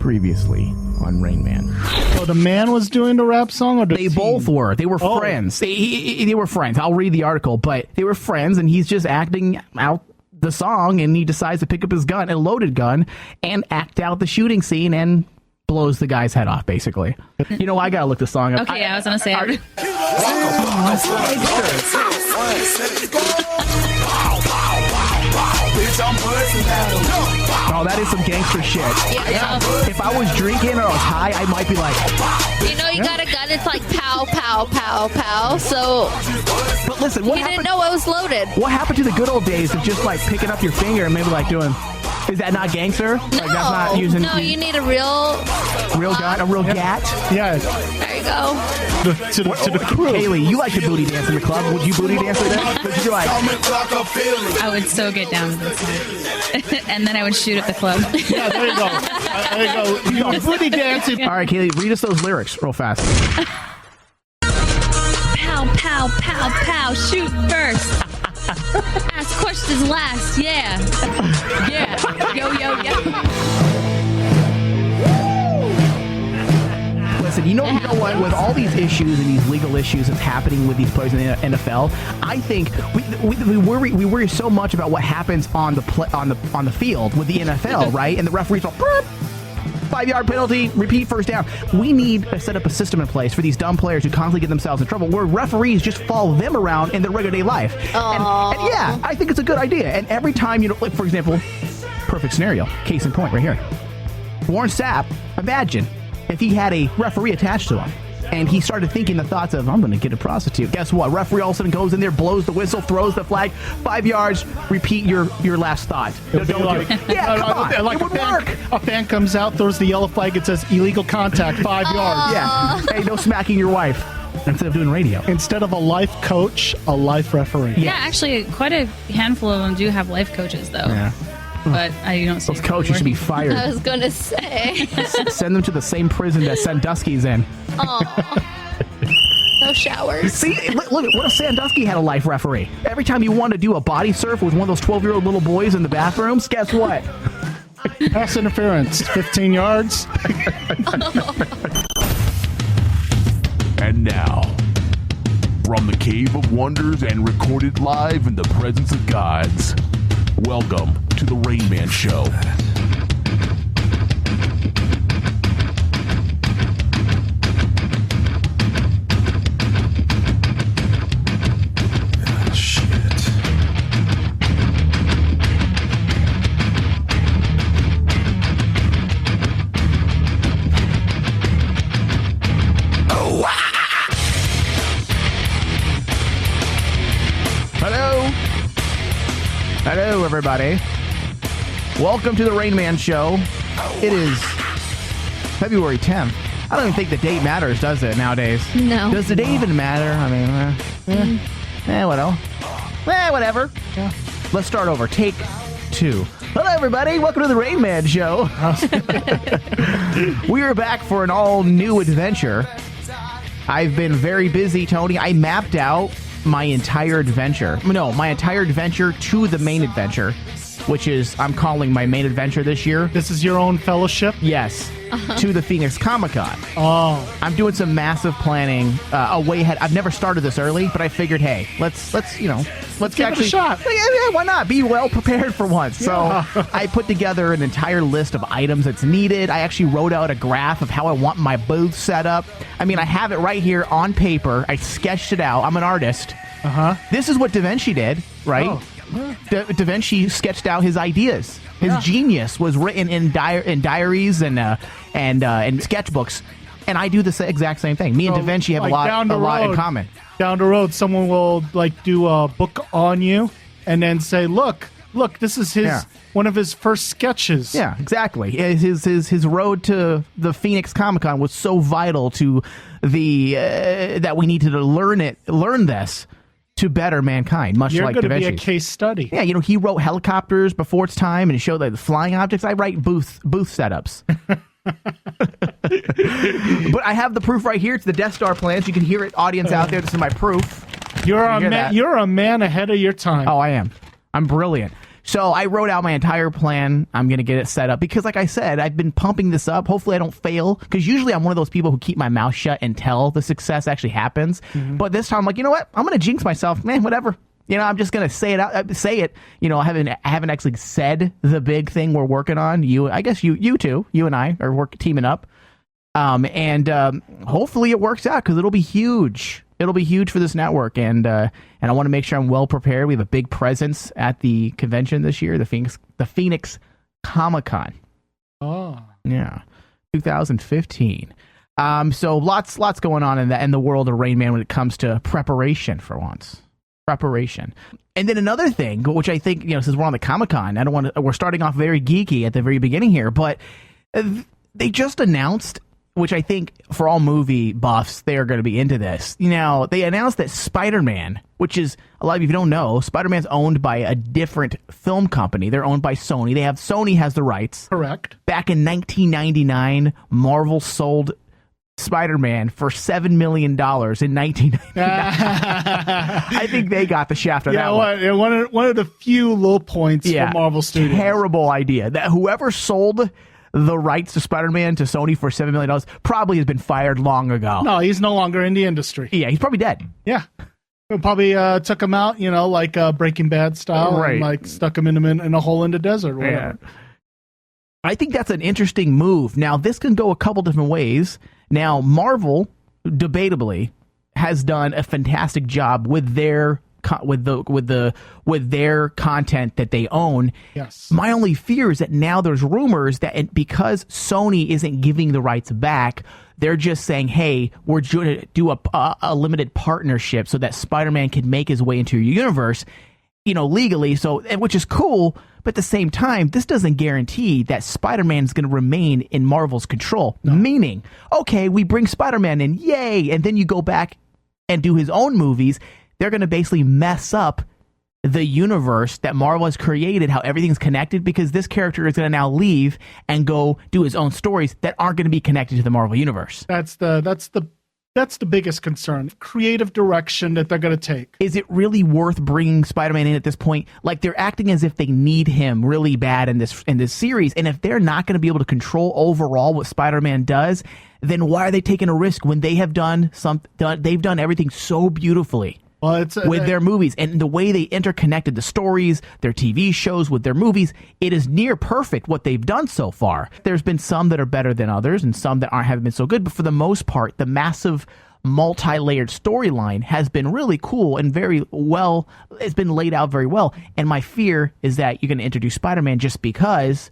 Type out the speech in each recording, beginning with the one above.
Previously on Rain Man. So the man was doing the rap song, or They both were. They were friends. They were friends. I'll read the article, but they were friends, and he's just acting out the song, and he decides to pick up his gun, a loaded gun, and act out the shooting scene, and blows the guy's head off, basically. You know, I gotta look the song up. Okay, I was gonna say. Oh, that is some gangster shit. Yeah. If I was drinking or I was high, I might be like... You know, you got a gun, it's like pow, pow, pow, pow, so... But listen, what He didn't know it was loaded. What happened to the good old days of just, like, picking up your finger and maybe, like, doing... Is that not gangster? No, like, that's not using... no, you need a real... Real gun? A real gat? Yeah. There you go. To the crew. Kaylee, you like to booty dance in the club. Would you booty dance with them? Would you like... I would so get down with this. And then I would shoot at the club. Yeah, there you go. There you go. You booty dancing. All right, Kaylee, read us those lyrics real fast. Pow, pow, pow, pow. Shoot first. Ask questions last. Yeah. Yeah. Yo, yo, yo. Listen, you know what? With all these issues and these legal issues that's happening with these players in the NFL, I think we worry so much about what happens on the field with the NFL, right? And the referees will 5-yard penalty, repeat first down. We need to set up a system in place for these dumb players who constantly get themselves in trouble, where referees just follow them around in their regular day life. And yeah, I think it's a good idea. And every time, like, for example, perfect scenario, case in point, right here. Warren Sapp, imagine if he had a referee attached to him, and he started thinking the thoughts of, I'm going to get a prostitute. Guess what? Referee all of a sudden goes in there, blows the whistle, throws the flag, 5 yards, repeat your last thought. No, don't like, do it. Yeah, come on. Like it would work. A fan comes out, throws the yellow flag, it says illegal contact, 5 yards. Yeah. Hey, no smacking your wife instead of doing radio. Instead of a life coach, a life referee. Yeah, actually, quite a handful of them do have life coaches, though. Yeah. But I don't see Those coaches should be fired. I was gonna say. Send them to the same prison that Sandusky's in. No showers. See, look, what if Sandusky had a life referee? Every time you want to do a body surf with one of those 12-year-old little boys in the bathrooms, guess what? Pass interference, 15 yards. And now, from the Cave of Wonders and recorded live in the presence of gods, welcome to the Rain Man Show. Hello, everybody. Welcome to the Rain Man Show. It is February 10th. I don't even think the date matters, does it, nowadays? No. Does the date even matter? I mean, whatever. Yeah. Let's start over. Take 2. Hello, everybody. Welcome to the Rain Man Show. We are back for an all-new adventure. I've been very busy, Tony. I mapped out my entire adventure to the main adventure, which is, I'm calling my main adventure this year. This is your own fellowship? Yes. To the Phoenix Comic-Con. Oh. I'm doing some massive planning way ahead. I've never started this early, but I figured, hey, let's give it a shot. Yeah, why not? Be well prepared for once. Yeah. So I put together an entire list of items that's needed. I actually wrote out a graph of how I want my booth set up. I mean, I have it right here on paper. I sketched it out. I'm an artist. This is what Da Vinci did, right? Oh. Da Vinci sketched out his ideas. His genius was written in diaries and sketchbooks, and I do the exact same thing. Me and Da Vinci have a lot in common. Down the road, someone will do a book on you, and then say, "Look, this is one of his first sketches." Yeah, exactly. His road to the Phoenix Comic-Con was so vital to the that we needed to learn this to better mankind, much You're like Da Vinci. You're going to be a case study. Yeah, he wrote helicopters before its time and showed the flying objects. I write booth setups. But I have the proof right here. It's the Death Star plans. You can hear it, audience out there. This is my proof. You're a man ahead of your time. Oh, I am. I'm brilliant. So I wrote out my entire plan. I'm going to get it set up because, like I said, I've been pumping this up. Hopefully I don't fail, because usually I'm one of those people who keep my mouth shut until the success actually happens. But this time I'm like, you know what? I'm going to jinx myself. Man, whatever. I'm just going to say it out. Say it. I haven't actually said the big thing we're working on. I guess you two, you and I are teaming up. And hopefully it works out, because it'll be huge. It'll be huge for this network, and I want to make sure I'm well prepared. We have a big presence at the convention this year, the Phoenix Comic-Con. Oh, yeah, 2015. So lots going on in the world of Rain Man when it comes to preparation. For once, preparation. And then another thing, which I think, since we're on the Comic-Con, we're starting off very geeky at the very beginning here, but they just announced, which I think for all movie buffs, they are going to be into this. They announced that Spider-Man, which is, a lot of you don't know, Spider-Man's owned by a different film company. They're owned by Sony. Sony has the rights. Correct. Back in 1999, Marvel sold Spider-Man for $7 million in 1999. I think they got the shaft on that one. One of the few low points for Marvel Studios. Terrible idea. That whoever sold the rights to Spider-Man to Sony for $7 million probably has been fired long ago. No, he's no longer in the industry. Yeah, he's probably dead. Yeah. Probably took him out, like Breaking Bad style, right. and stuck him in a hole in the desert or whatever. Yeah. I think that's an interesting move. Now, this can go a couple different ways. Now, Marvel, debatably, has done a fantastic job with their content that they own. Yes. My only fear is that now there's rumors that because Sony isn't giving the rights back, they're just saying, hey, we're going to do a limited partnership so that Spider-Man can make his way into your universe, legally. So, which is cool. But at the same time, this doesn't guarantee that Spider-Man is going to remain in Marvel's control. No. Meaning, okay, we bring Spider-Man in, yay, and then you go back and do his own movies. They're going to basically mess up the universe that Marvel has created, how everything's connected, because this character is going to now leave and go do his own stories that aren't going to be connected to the Marvel universe. That's the biggest concern. Creative direction that they're going to take. Is it really worth bringing Spider-Man in at this point? Like, they're acting as if they need him really bad in this series, and if they're not going to be able to control overall what Spider-Man does, then why are they taking a risk when they have they've done everything so beautifully? Well, it's with their movies and the way they interconnected the stories, their TV shows with their movies, it is near perfect what they've done so far. There's been some that are better than others and some that haven't been so good, but for the most part, the massive multi-layered storyline has been really cool and very well, it's been laid out very well. And my fear is that you're going to introduce Spider-Man just because,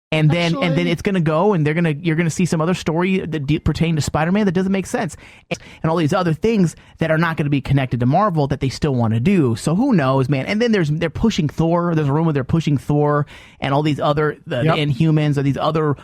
and then it's going to go and you're going to see some other story that pertain to Spider-Man that doesn't make sense, and all these other things that are not going to be connected to Marvel that they still want to do. So who knows, man? And then they're pushing Thor. There's a rumor they're pushing Thor and all these other the Inhumans or these other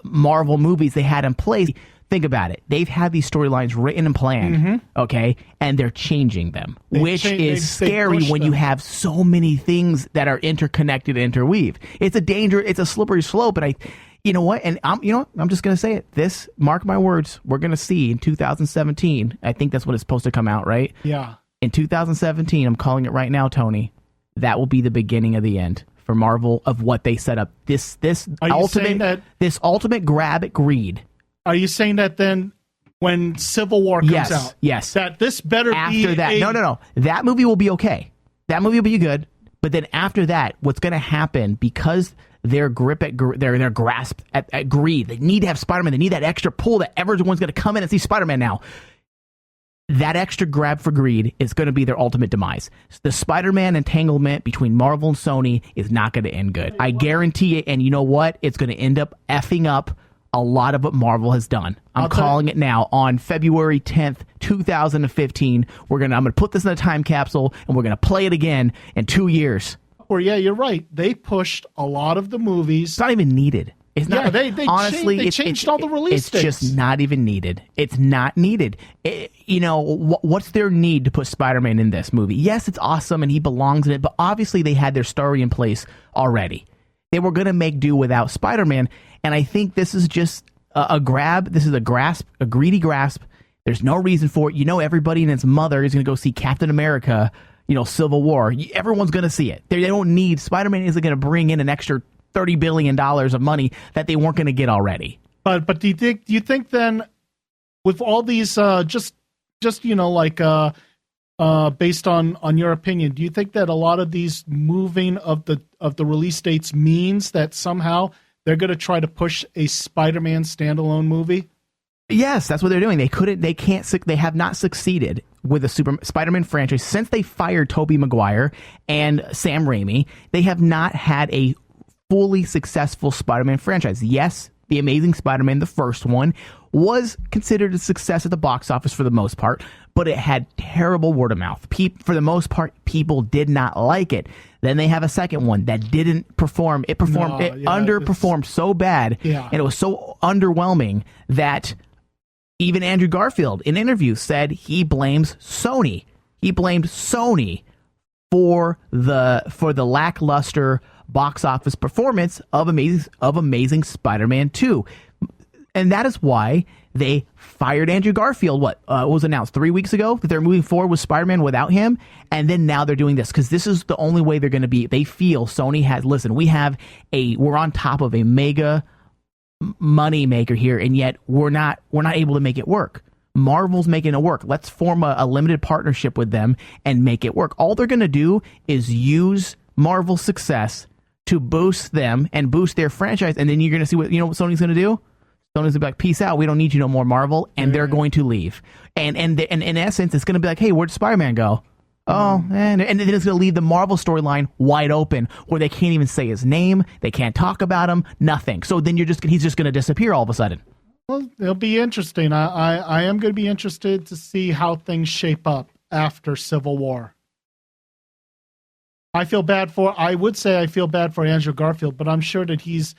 Marvel movies they had in place. Think about it. They've had these storylines written and planned, okay, and they're changing them, which is scary when you have so many things that are interconnected and interweave. It's a slippery slope, and you know what? And I'm just going to say it. This, mark my words, we're going to see in 2017. I think that's when it's supposed to come out, right? Yeah. In 2017, I'm calling it right now, Tony. That will be the beginning of the end for Marvel of what they set up. This ultimate grab at greed. Are you saying that then when Civil War comes out? Yes. That this better after be that. No. That movie will be okay. That movie will be good. But then after that, what's going to happen, because their grip at their grasp at greed, they need to have Spider-Man. They need that extra pull that everyone's going to come in and see Spider-Man now. That extra grab for greed is going to be their ultimate demise. The Spider-Man entanglement between Marvel and Sony is not going to end good. I guarantee it. And you know what? It's going to end up effing up a lot of what Marvel has done. I'm calling it now. On February 10th, 2015, I'm going to put this in a time capsule, and we're going to play it again in 2 years. Or yeah, you're right. They pushed a lot of the movies. It's not even needed. It's not. They honestly, changed all the release dates. It's just not even needed. It's not needed. What's their need to put Spider-Man in this movie? Yes, it's awesome, and he belongs in it, but obviously they had their story in place already. They were going to make do without Spider-Man. And I think this is just a grab. This is a greedy grasp. There's no reason for it. Everybody and its mother is going to go see Captain America, Civil War. Everyone's going to see it. They don't need Spider-Man isn't going to bring in an extra $30 billion of money that they weren't going to get already. But do you think then, with all these based on your opinion, do you think that a lot of these moving of the release dates means that somehow they're going to try to push a Spider-Man standalone movie? Yes, that's what they're doing. They have not succeeded with the Spider-Man franchise since they fired Tobey Maguire and Sam Raimi. They have not had a fully successful Spider-Man franchise. Yes, The Amazing Spider-Man, the first one, was considered a success at the box office for the most part, but it had terrible word of mouth. For the most part, people did not like it. Then they have a second one that didn't perform. It underperformed so bad, and it was so underwhelming that even Andrew Garfield in interviews said he blames Sony. He blamed Sony for the lackluster box office performance of Amazing Spider-Man 2. And that is why they fired Andrew Garfield. What was announced 3 weeks ago that they're moving forward with Spider-Man without him. And then now they're doing this because this is the only way they're going to be. They feel Sony has, listen, we're on top of a mega money maker here, and yet we're not able to make it work. Marvel's making it work. Let's form a limited partnership with them and make it work. All they're going to do is use Marvel's success to boost them and boost their franchise, and then you're going to see what Sony's going to do. Sony's going to be like, peace out, we don't need you no more, Marvel, and they're going to leave. And in essence, it's going to be like, hey, where'd Spider-Man go? Oh, and then it's going to leave the Marvel storyline wide open, where they can't even say his name, they can't talk about him, nothing. So then he's just going to disappear all of a sudden. Well, it'll be interesting. I am going to be interested to see how things shape up after Civil War. I feel bad for Andrew Garfield, but I'm sure that he's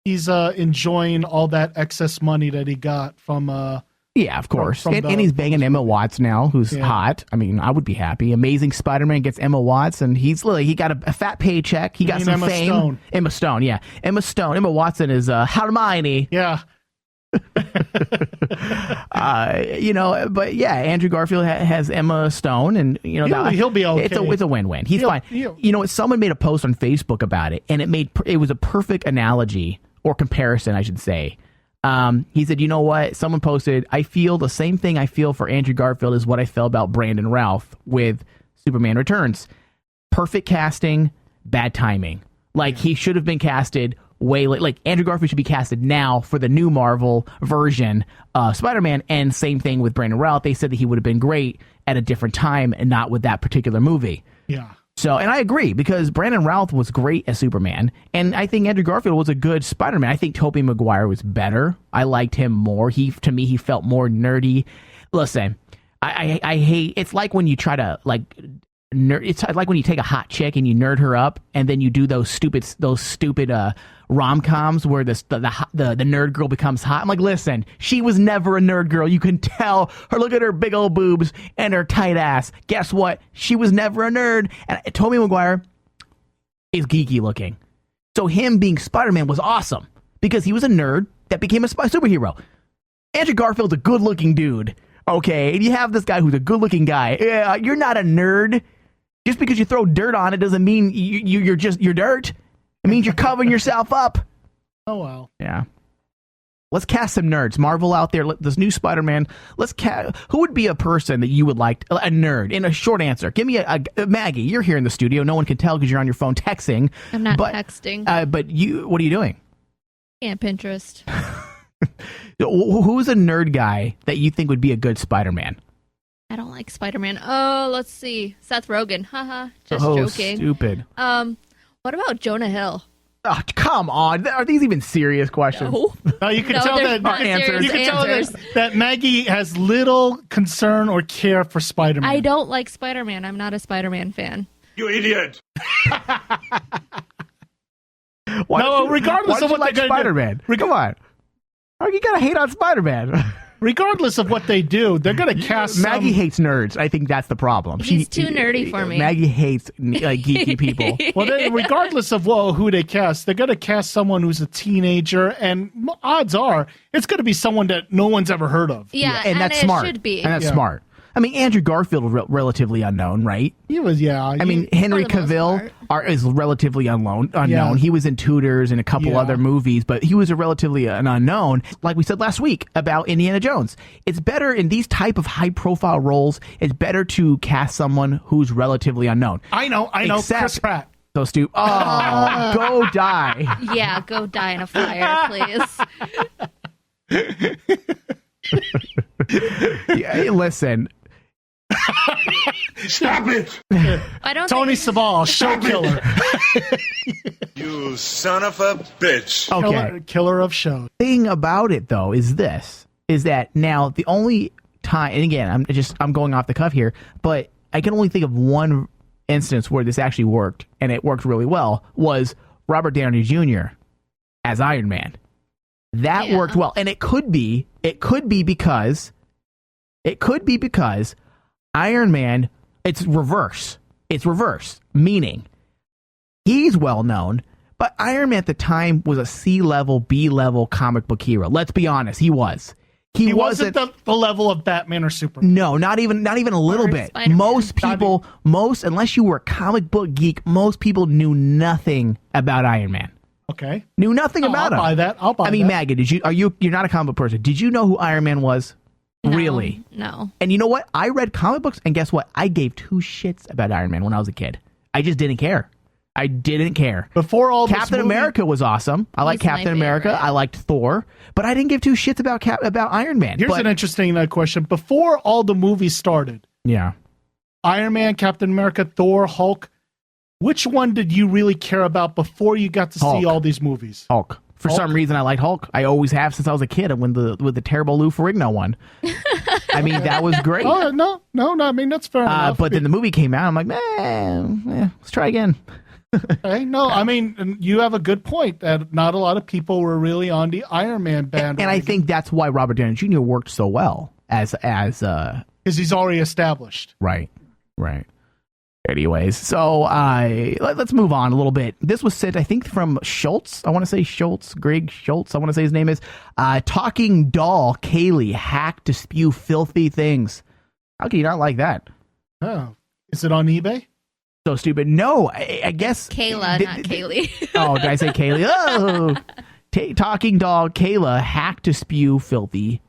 enjoying all that excess money that he got from yeah, of course. And he's banging Emma Watson now, who's hot. I mean, I would be happy. Amazing Spider-Man gets Emma Watson. He got a fat paycheck. He got some Emma fame. Stone. Emma Stone, yeah. Emma Stone. Emma Watson is Hermione. Yeah. But yeah, Andrew Garfield has Emma Stone, and he'll be okay. It's a win-win. He's fine. Someone made a post on Facebook about it, and it was a perfect analogy or comparison, I should say. He said, you know what? Someone posted, I feel the same thing I feel for Andrew Garfield is what I felt about Brandon Routh with Superman Returns. Perfect casting, bad timing. Like, he should have been casted way late. Like, Andrew Garfield should be casted now for the new Marvel version of Spider-Man, and same thing with Brandon Routh. They said that he would have been great at a different time and not with that particular movie. Yeah. So, and I agree, because Brandon Routh was great as Superman, and I think Andrew Garfield was a good Spider-Man. I think Tobey Maguire was better. I liked him more. To me, he felt more nerdy. Listen, I hate, it's like when you try to, it's like when you take a hot chick and you nerd her up, and then you do those stupid rom-coms where the nerd girl becomes hot. I'm like, listen, she was never a nerd girl. You can tell her. Look at her big old boobs and her tight ass. Guess what? She was never a nerd. And Tobey Maguire is geeky looking. So him being Spider-Man was awesome because he was a nerd that became a superhero. Andrew Garfield's a good-looking dude. Okay, and you have this guy who's a good-looking guy. Yeah, you're not a nerd. Just because you throw dirt on it doesn't mean you're dirt. It means you're covering yourself up. Oh, well. Yeah. Let's cast some nerds. Marvel out there, this new Spider-Man. Who would be a person that you would like, a nerd? In a short answer. Give me a Maggie, you're here in the studio. No one can tell because you're on your phone texting. I'm not texting. But what are you doing? Yeah, Pinterest. Who's a nerd guy that you think would be a good Spider-Man? I don't like Spider-Man. Oh, let's see. Seth Rogen. Haha. Just joking. Stupid. What about Jonah Hill? Oh, come on. Are these even serious questions? No, you can tell that Maggie has little concern or care for Spider-Man. I don't like Spider-Man. I'm not a Spider-Man fan. You idiot! Regardless of what like Spider-Man. Come on. You gotta hate on Spider-Man. Regardless of what they do, they're going to cast Maggie hates nerds. I think that's the problem. He's too nerdy for me. Maggie hates geeky people. Well, regardless of who they cast, they're going to cast someone who's a teenager, and odds are it's going to be someone that no one's ever heard of. Yeah, and that's smart. Should be. And that's smart. I mean, Andrew Garfield was relatively unknown, right? He was, yeah. I mean, Henry For the most Cavill is relatively unknown. Yeah. He was in Tudors and a couple other movies, but he was a relatively an unknown. Like we said last week about Indiana Jones, it's better in these type of high-profile roles. It's better to cast someone who's relatively unknown. I know. Except- Chris Pratt. So stupid. Oh, go die. Yeah, go die in a fire, please. Yeah, listen. Stop it! I don't Tony think Sabal, show killer. You son of a bitch! Okay. Killer of shows. Thing about it though is that now the only time, and again, I'm going off the cuff here, but I can only think of one instance where this actually worked, and it worked really well, was Robert Downey Jr. as Iron Man. That worked well, and it could be because Iron Man, it's reverse, meaning he's well known, but Iron Man at the time was a C-level, B-level comic book hero. Let's be honest, he was. He wasn't the level of Batman or Superman. No, not even a little bit. Spider-Man. Most people, unless you were a comic book geek, most people knew nothing about Iron Man. Okay. Knew nothing about him. I'll buy that. I mean, Maggie, you're not a comic book person. Did you know who Iron Man was? No, Really? No. And you know what? I read comic books, and guess what? I gave two shits about Iron Man when I was a kid. I just didn't care. I didn't care. Before all Captain this movie, America was awesome. I liked He's my Captain America. favorite. I liked Thor, but I didn't give two shits about Iron Man. Here's an interesting question. Before all the movies started, yeah. Iron Man, Captain America, Thor, Hulk, which one did you really care about before you got to see all these movies? Hulk. For some reason, I liked Hulk. I always have since I was a kid. When with the terrible Lou Ferrigno one. I mean, that was great. Oh no! I mean, that's fair enough. But then the movie came out. I'm like, let's try again. Okay, no, I mean, you have a good point that not a lot of people were really on the Iron Man bandwagon. And I think that's why Robert Downey Jr. worked so well as because he's already established. Right. Anyways, so let's move on a little bit. This was sent, I think, from Schultz. I want to say Greg Schultz. I want to say his name is talking doll Cayla hacked to spew filthy things. How can you not like that? Oh, is it on eBay? So stupid. No, I guess Cayla, not Kaylee. Oh, did I say Kaylee? Oh, talking dog Cayla hacked to spew filthy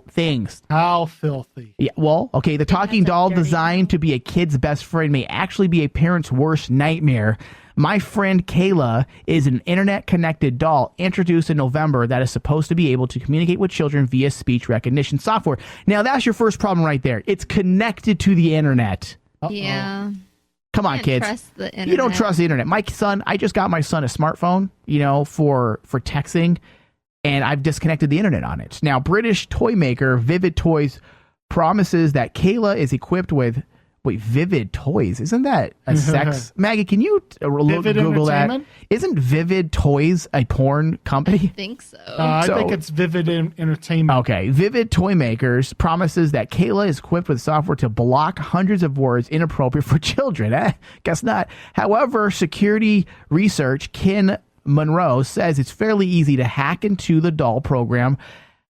things. How filthy? Yeah, well, okay. The talking doll designed to be a kid's best friend may actually be a parent's worst nightmare. My friend Cayla is an internet-connected doll introduced in November that is supposed to be able to communicate with children via speech recognition software. Now, that's your first problem right there. It's connected to the internet. Uh-oh. Yeah. Come on, Can't kids. trust the internet. You don't trust the internet. My son, I just got my son a smartphone, for texting, and I've disconnected the internet on it. Now, British toy maker Vivid Toys promises that Cayla is equipped with Vivid Toys. Isn't that a sex? Maggie, can you Google that? Isn't Vivid Toys a porn company? I think so. I think it's Vivid Entertainment. Okay. Vivid Toy Makers promises that Cayla is equipped with software to block hundreds of words inappropriate for children. Guess not. However, security research Ken Monroe says it's fairly easy to hack into the doll program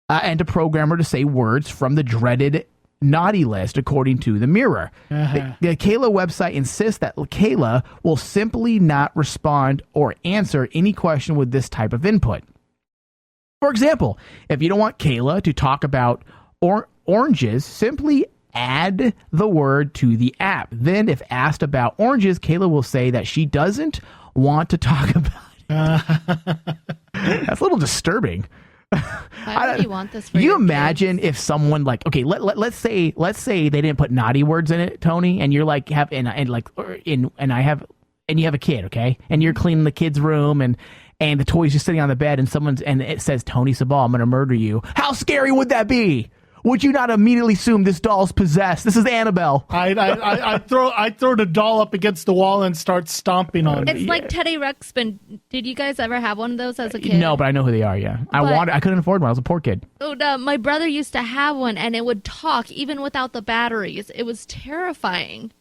and to program her to say words from the dreaded naughty list, according to the Mirror. The Cayla website insists that Cayla will simply not respond or answer any question with this type of input. For example, if you don't want Cayla to talk about oranges, simply add the word to the app. Then, if asked about oranges, Cayla will say that she doesn't want to talk about it. That's a little disturbing. Why would you want this for you your imagine kids? if someone let's say they didn't put naughty words in it, Tony, and you're like you have a kid, okay, and you're cleaning the kid's room and the toy's just sitting on the bed and it says Tony Sabal, I'm gonna murder you. How scary would that be? Would you not immediately assume this doll's possessed? This is Annabelle. I throw the doll up against the wall and start stomping on it. It's like Teddy Ruxpin. Did you guys ever have one of those as a kid? No, but I know who they are. Yeah, I couldn't afford one. I was a poor kid. Oh, no, my brother used to have one, and it would talk even without the batteries. It was terrifying.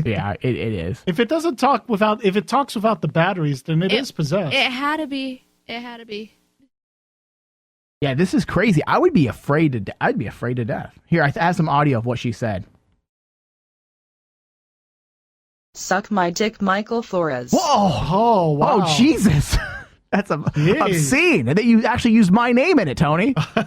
Yeah, it is. If it talks without the batteries, then it is possessed. It had to be. It had to be. Yeah, this is crazy. I would be afraid to. I'd be afraid to death. Here, I have some audio of what she said. Suck my dick, Michael Flores. Whoa! Oh, wow. Oh, Jesus! That's obscene. And that you actually used my name in it, Tony. I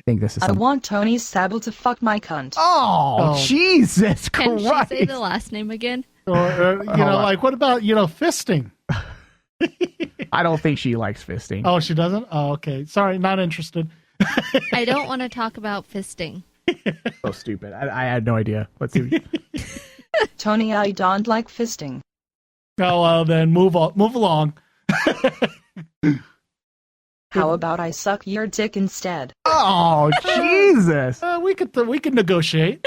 think this is. I want Tony Sable to fuck my cunt. Oh, Jesus Can Christ! she say the last name again? Or, like, what about, fisting? I don't think she likes fisting. Oh, she doesn't? Oh, okay. Sorry, not interested. I don't want to talk about fisting. So stupid. I had no idea. Let's see. Tony, I don't like fisting. Oh, well, then move along. How about I suck your dick instead? Oh, Jesus! We could negotiate.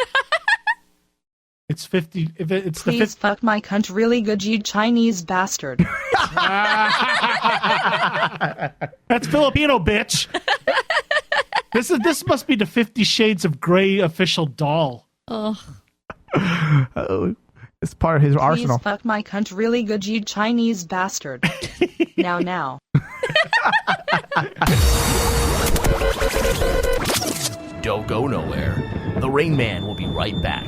It's 50. If it's the Please fuck my cunt really good, you Chinese bastard. That's Filipino, bitch. This must be the 50 Shades of Grey official doll. Oh, It's part of his arsenal. Please fuck my cunt really good, you Chinese bastard. Now. Don't go nowhere. The Rain Man will be right back.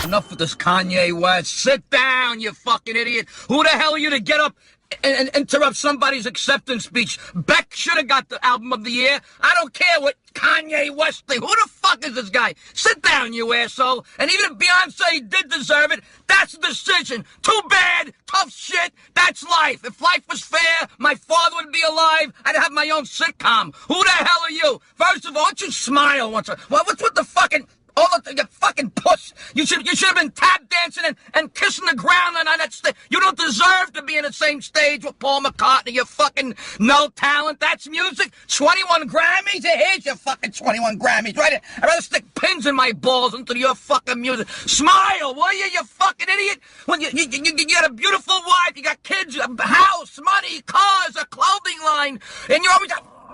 Enough with this Kanye West. Sit down, you fucking idiot. Who the hell are you to get up and interrupt somebody's acceptance speech? Beck should have got the album of the year. I don't care what Kanye West thinks. Who the fuck is this guy? Sit down, you asshole. And even if Beyonce did deserve it, that's a decision. Too bad. Tough shit. That's life. If life was fair, my father would be alive. I'd have my own sitcom. Who the hell are you? First of all, why don't you smile once? What's with the fucking... Oh, look, you fucking puss. You should have been tap dancing and kissing the ground on that stage. You don't deserve to be in the same stage with Paul McCartney. You fucking no talent. That's music. 21 Grammys? Here's your fucking 21 Grammys, right? I'd rather stick pins in my balls into your fucking music. Smile, will you fucking idiot? When you got a beautiful wife, you got kids, a house, money, cars, a clothing line, and you're always...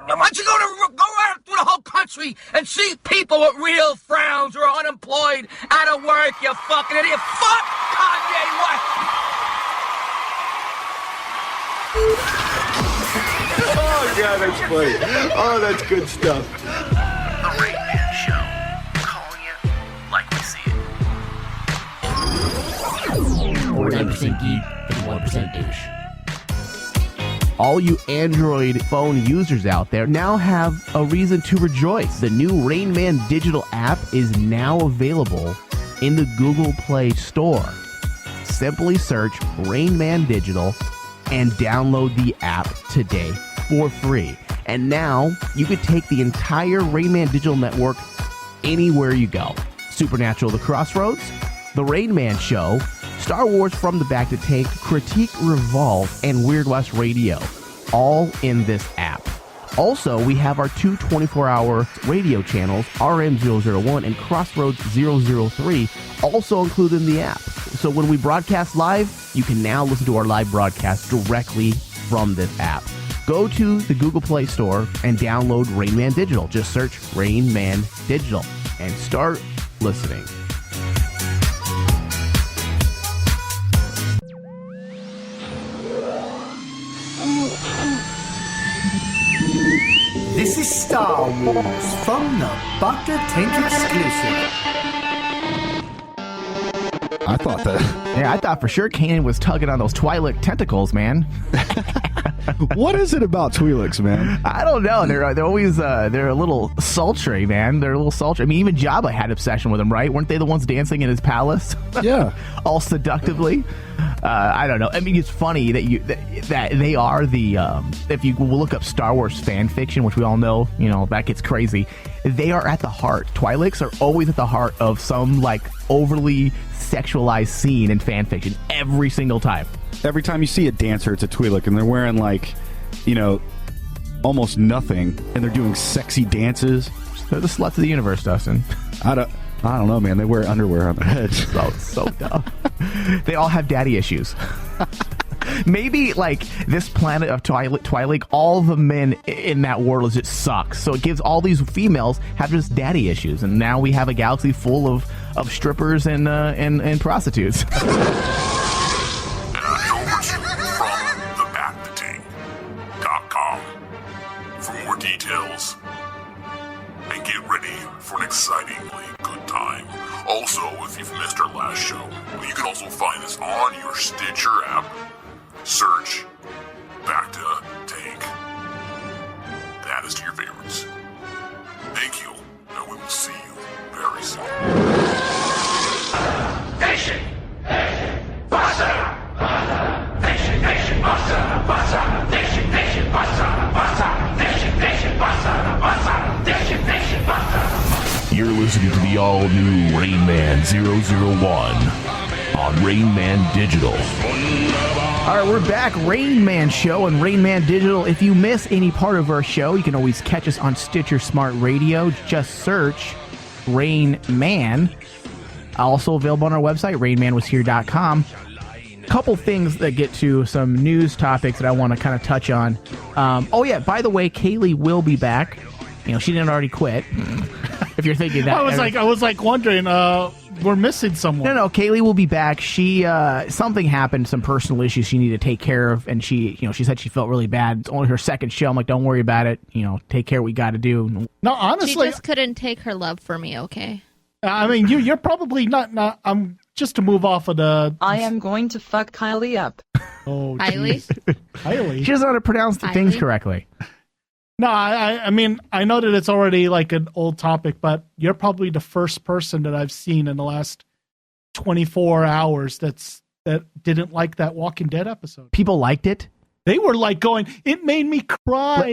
Why don't you go out through the whole country and see people with real frowns who are unemployed, out of work, you fucking idiot. Fuck Kanye West! Oh, God, that's funny. Oh, that's good stuff. The Rain Man Show. Calling it like we see it. 49% geek, 51% douche. All you Android phone users out there now have a reason to rejoice. The new Rain Man digital app is now available in the Google Play Store. Simply search Rain Man Digital and download the app today for free. And now you could take the entire Rain Man digital network anywhere you go. Supernatural The Crossroads, The Rain Man Show, Star Wars From the Back to Tank, Critique Revolve, and Weird West Radio, all in this app. Also, we have our two 24-hour radio channels, RM001 and Crossroads 003, also included in the app. So when we broadcast live, you can now listen to our live broadcast directly from this app. Go to the Google Play Store and download Rain Man Digital. Just search Rain Man Digital and start listening. This is Star Wars from the Dr. Tank exclusive. I thought that. Yeah, I thought for sure Kanan was tugging on those Twi'lek tentacles, man. What is it about Twi'leks, man? I don't know. They're always they're a little sultry, man. They're a little sultry. I mean, even Jabba had obsession with them, right? Weren't they the ones dancing in his palace? Yeah, all seductively. I don't know. I mean, it's funny that they are the. If you look up Star Wars fan fiction, which we all know, that gets crazy. They are at the heart. Twi'leks are always at the heart of some like overly sexualized scene in fan fiction every single time. Every time you see a dancer, it's a Twi'lek, and they're wearing like, almost nothing, and they're doing sexy dances. They're the sluts of the universe, Dustin. I don't know, man. They wear underwear on their heads. So dumb. They all have daddy issues. Maybe like this planet of Twi'lek, all the men in that world just suck. So it gives all these females have just daddy issues, and now we have a galaxy full of strippers and prostitutes. From the Back to Tank.com. details. And get ready for an excitingly good time. Also, if you've missed our last show, you can also find us on your Stitcher app. Search Back to Tank. That is to your favorites. Thank you, and we will see you very soon. Nation! Bassa! Nation, nation, bassa, bassa, nation, nation, bassa, bassa, nation, nation, bassa, bassa, nation, nation, bassa. You're listening to the all-new Rain Man 001 on Rain Man Digital. All right, we're back. Rain Man Show and Rain Man Digital. If you miss any part of our show, you can always catch us on Stitcher Smart Radio. Just search Rain Man. Also available on our website, rainmanwashere.com. Couple things that get to some news topics that I want to kind of touch on. Oh yeah, by the way, Cayla will be back. You know, she didn't already quit. If you're thinking that, I was wondering, we're missing someone. No, Cayla will be back. She something happened, some personal issues she needed to take care of, and she said she felt really bad. It's only her second show. I'm like, don't worry about it. You know, take care of what you got to do. No, honestly, she just couldn't take her love for me. Okay. I mean, you're probably not. I'm just to move off of the. I am going to fuck Kylie up. Oh, Kylie. Kylie. She doesn't know how to pronounce the things correctly. No, I mean, I know that it's already like an old topic, but you're probably the first person that I've seen in the last 24 hours that didn't like that Walking Dead episode. People liked it. They were like going, it made me cry.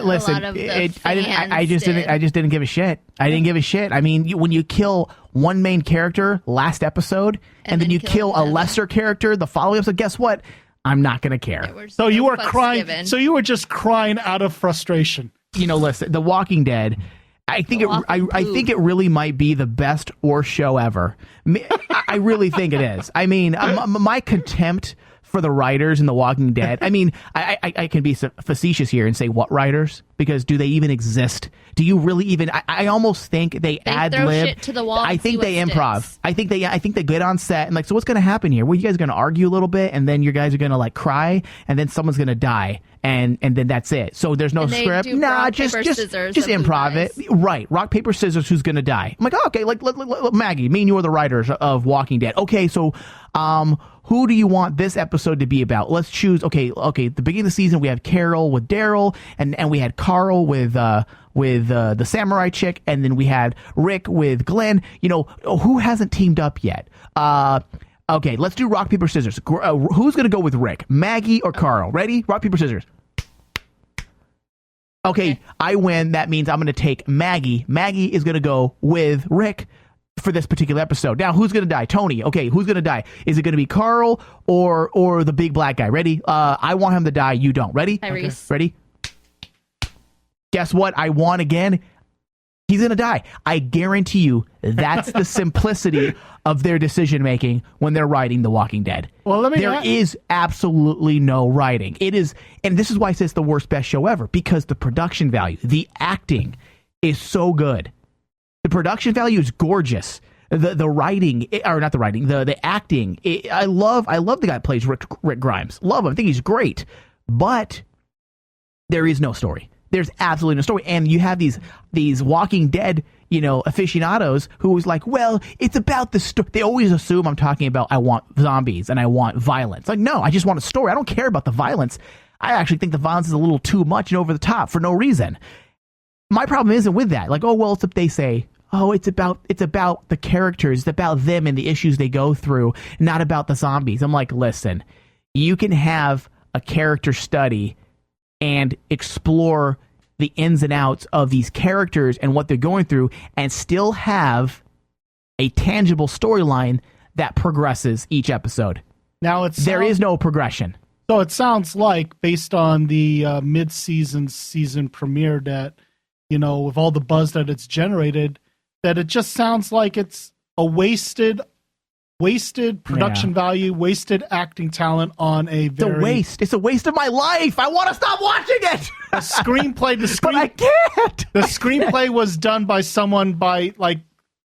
Listen, I just didn't give a shit. I didn't give a shit. I mean, when you kill one main character last episode, and then you kill a lesser character the following episode, guess what? I'm not going to care. So you were crying. Given. So you were just crying out of frustration. You know, listen, The Walking Dead. I think it really might be the best worst show ever. I really think it is. I mean, my contempt for the writers in The Walking Dead. I mean, I can be facetious here and say what writers, because do they even exist? Do you really even? I almost think they ad lib. I think they improv. Sticks. I think they get on set and like, so what's going to happen here? Well, you guys are going to argue a little bit, and then you guys are going to like cry, and then someo's going to die, and then that's it. So there's no script. Nah, just improv it. Right, rock paper scissors. Who's going to die? I'm like, oh, okay, like Maggie, me and you are the writers of Walking Dead. Okay, so who do you want this episode to be about? Let's choose. Okay. At the beginning of the season, we had Carol with Daryl, and we had Carl with the samurai chick, and then we had Rick with Glenn. You know, who hasn't teamed up yet? Okay, let's do rock paper scissors. Who's gonna go with Rick, Maggie, or Carl? Ready? Rock paper scissors. Okay, I win. That means I'm gonna take Maggie. Maggie is gonna go with Rick for this particular episode. Now, who's going to die? Tony. Okay, who's going to die? Is it going to be Carl or the big black guy? Ready? I want him to die. You don't. Ready? Tyrese. Ready? Guess what? I won again. He's going to die. I guarantee you that's the simplicity of their decision-making when they're writing The Walking Dead. Well, there is absolutely no writing. It is, and this is why I say it's the worst, best show ever, because the production value, the acting is so good. The production value is gorgeous. The writing, or not the writing, the acting. I love the guy that plays Rick Grimes. Love him. I think he's great. But there is no story. There's absolutely no story. And you have these Walking Dead, aficionados who was like, well, it's about the story. They always assume I'm talking about I want zombies and I want violence. Like, no, I just want a story. I don't care about the violence. I actually think the violence is a little too much and over the top for no reason. My problem isn't with that. Like, oh, well, they say, oh, it's about the characters. It's about them and the issues they go through, not about the zombies. I'm like, listen, you can have a character study and explore the ins and outs of these characters and what they're going through and still have a tangible storyline that progresses each episode. Now there is no progression. So it sounds like, based on the mid-season premiere, that, with all the buzz that it's generated, that it just sounds like it's a wasted production value, wasted acting talent on a very... It's a waste of my life. I want to stop watching it. The screenplay... But I can't. The screenplay was done by someone like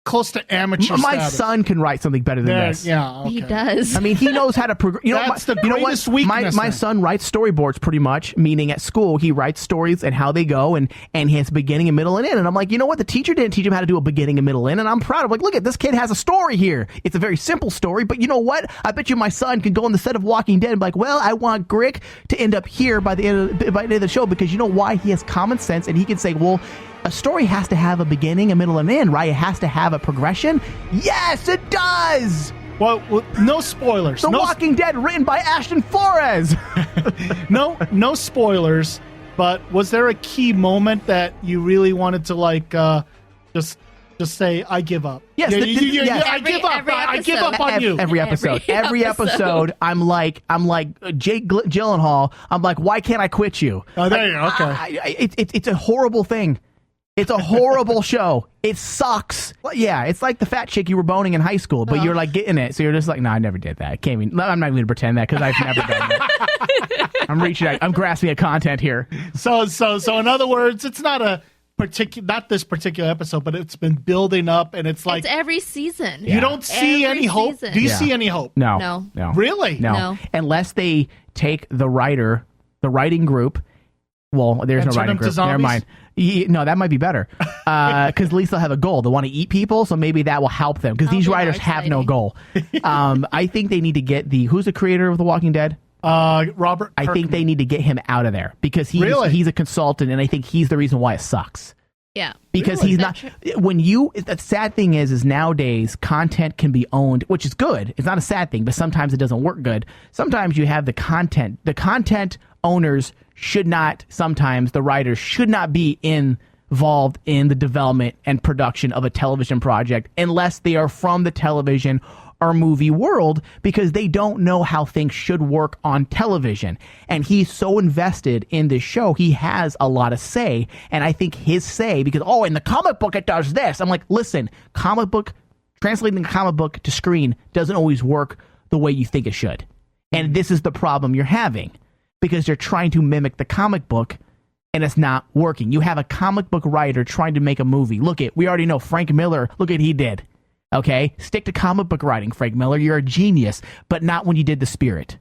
close to amateur My status. son can write something better than this. Yeah, okay. He does. I mean, he knows how to progress. That's the greatest weakness. My son writes storyboards pretty much, meaning at school he writes stories and how they go, and he has beginning and middle and end. And I'm like, you know what? The teacher didn't teach him how to do a beginning and middle end, and I'm proud of. Like, look at this kid has a story here. It's a very simple story, but you know what? I bet you my son can go on the set of Walking Dead and be like, well, I want Grick to end up here by the end of the show, because you know why? He has common sense, and he can say, well, a story has to have a beginning, a middle, and end, right? It has to have a progression. Yes, it does. Well, no spoilers. The Walking Dead, written by Ashton Flores. no spoilers. But was there a key moment that you really wanted to just say, I give up? Yes, yes. I give up. I give up on you. Every episode, I'm like Jake Gyllenhaal. I'm like, why can't I quit you? Oh, there you go. Okay. It's a horrible thing. It's a horrible show. It sucks. Well, yeah, it's like the fat chick you were boning in high school, but you're like getting it, so you're just like, no, I never did that. I'm not even going to pretend that, because I've never done that. I'm reaching out. I'm grasping at content here. So in other words, it's not this particular episode, but it's been building up, and it's like it's every season. You don't see any hope. Season. Do you see any hope? No. Really? No. Unless they take the writing group. Well, there's no writing group. Never mind. No, that might be better, because at least they'll have a goal. They want to eat people, so maybe that will help them, because these writers have no goal. I think they need to get who's the creator of The Walking Dead? Robert. I think they need to get him out of there, because he's a consultant, and I think he's the reason why it sucks. Yeah, because he's not. The sad thing is nowadays content can be owned, which is good. It's not a sad thing, but sometimes it doesn't work good. Sometimes you have the content owners should not. Sometimes the writers should not be involved in the development and production of a television project unless they are from the television or movie world, because they don't know how things should work on television. And he's so invested in this show, he has a lot of say. And I think his say, because, in the comic book it does this. I'm like, listen, translating the comic book to screen doesn't always work the way you think it should. And this is the problem you're having, because you're trying to mimic the comic book and it's not working. You have a comic book writer trying to make a movie. We already know Frank Miller. Look at what he did. Okay, stick to comic book writing, Frank Miller. You're a genius, but not when you did The Spirit.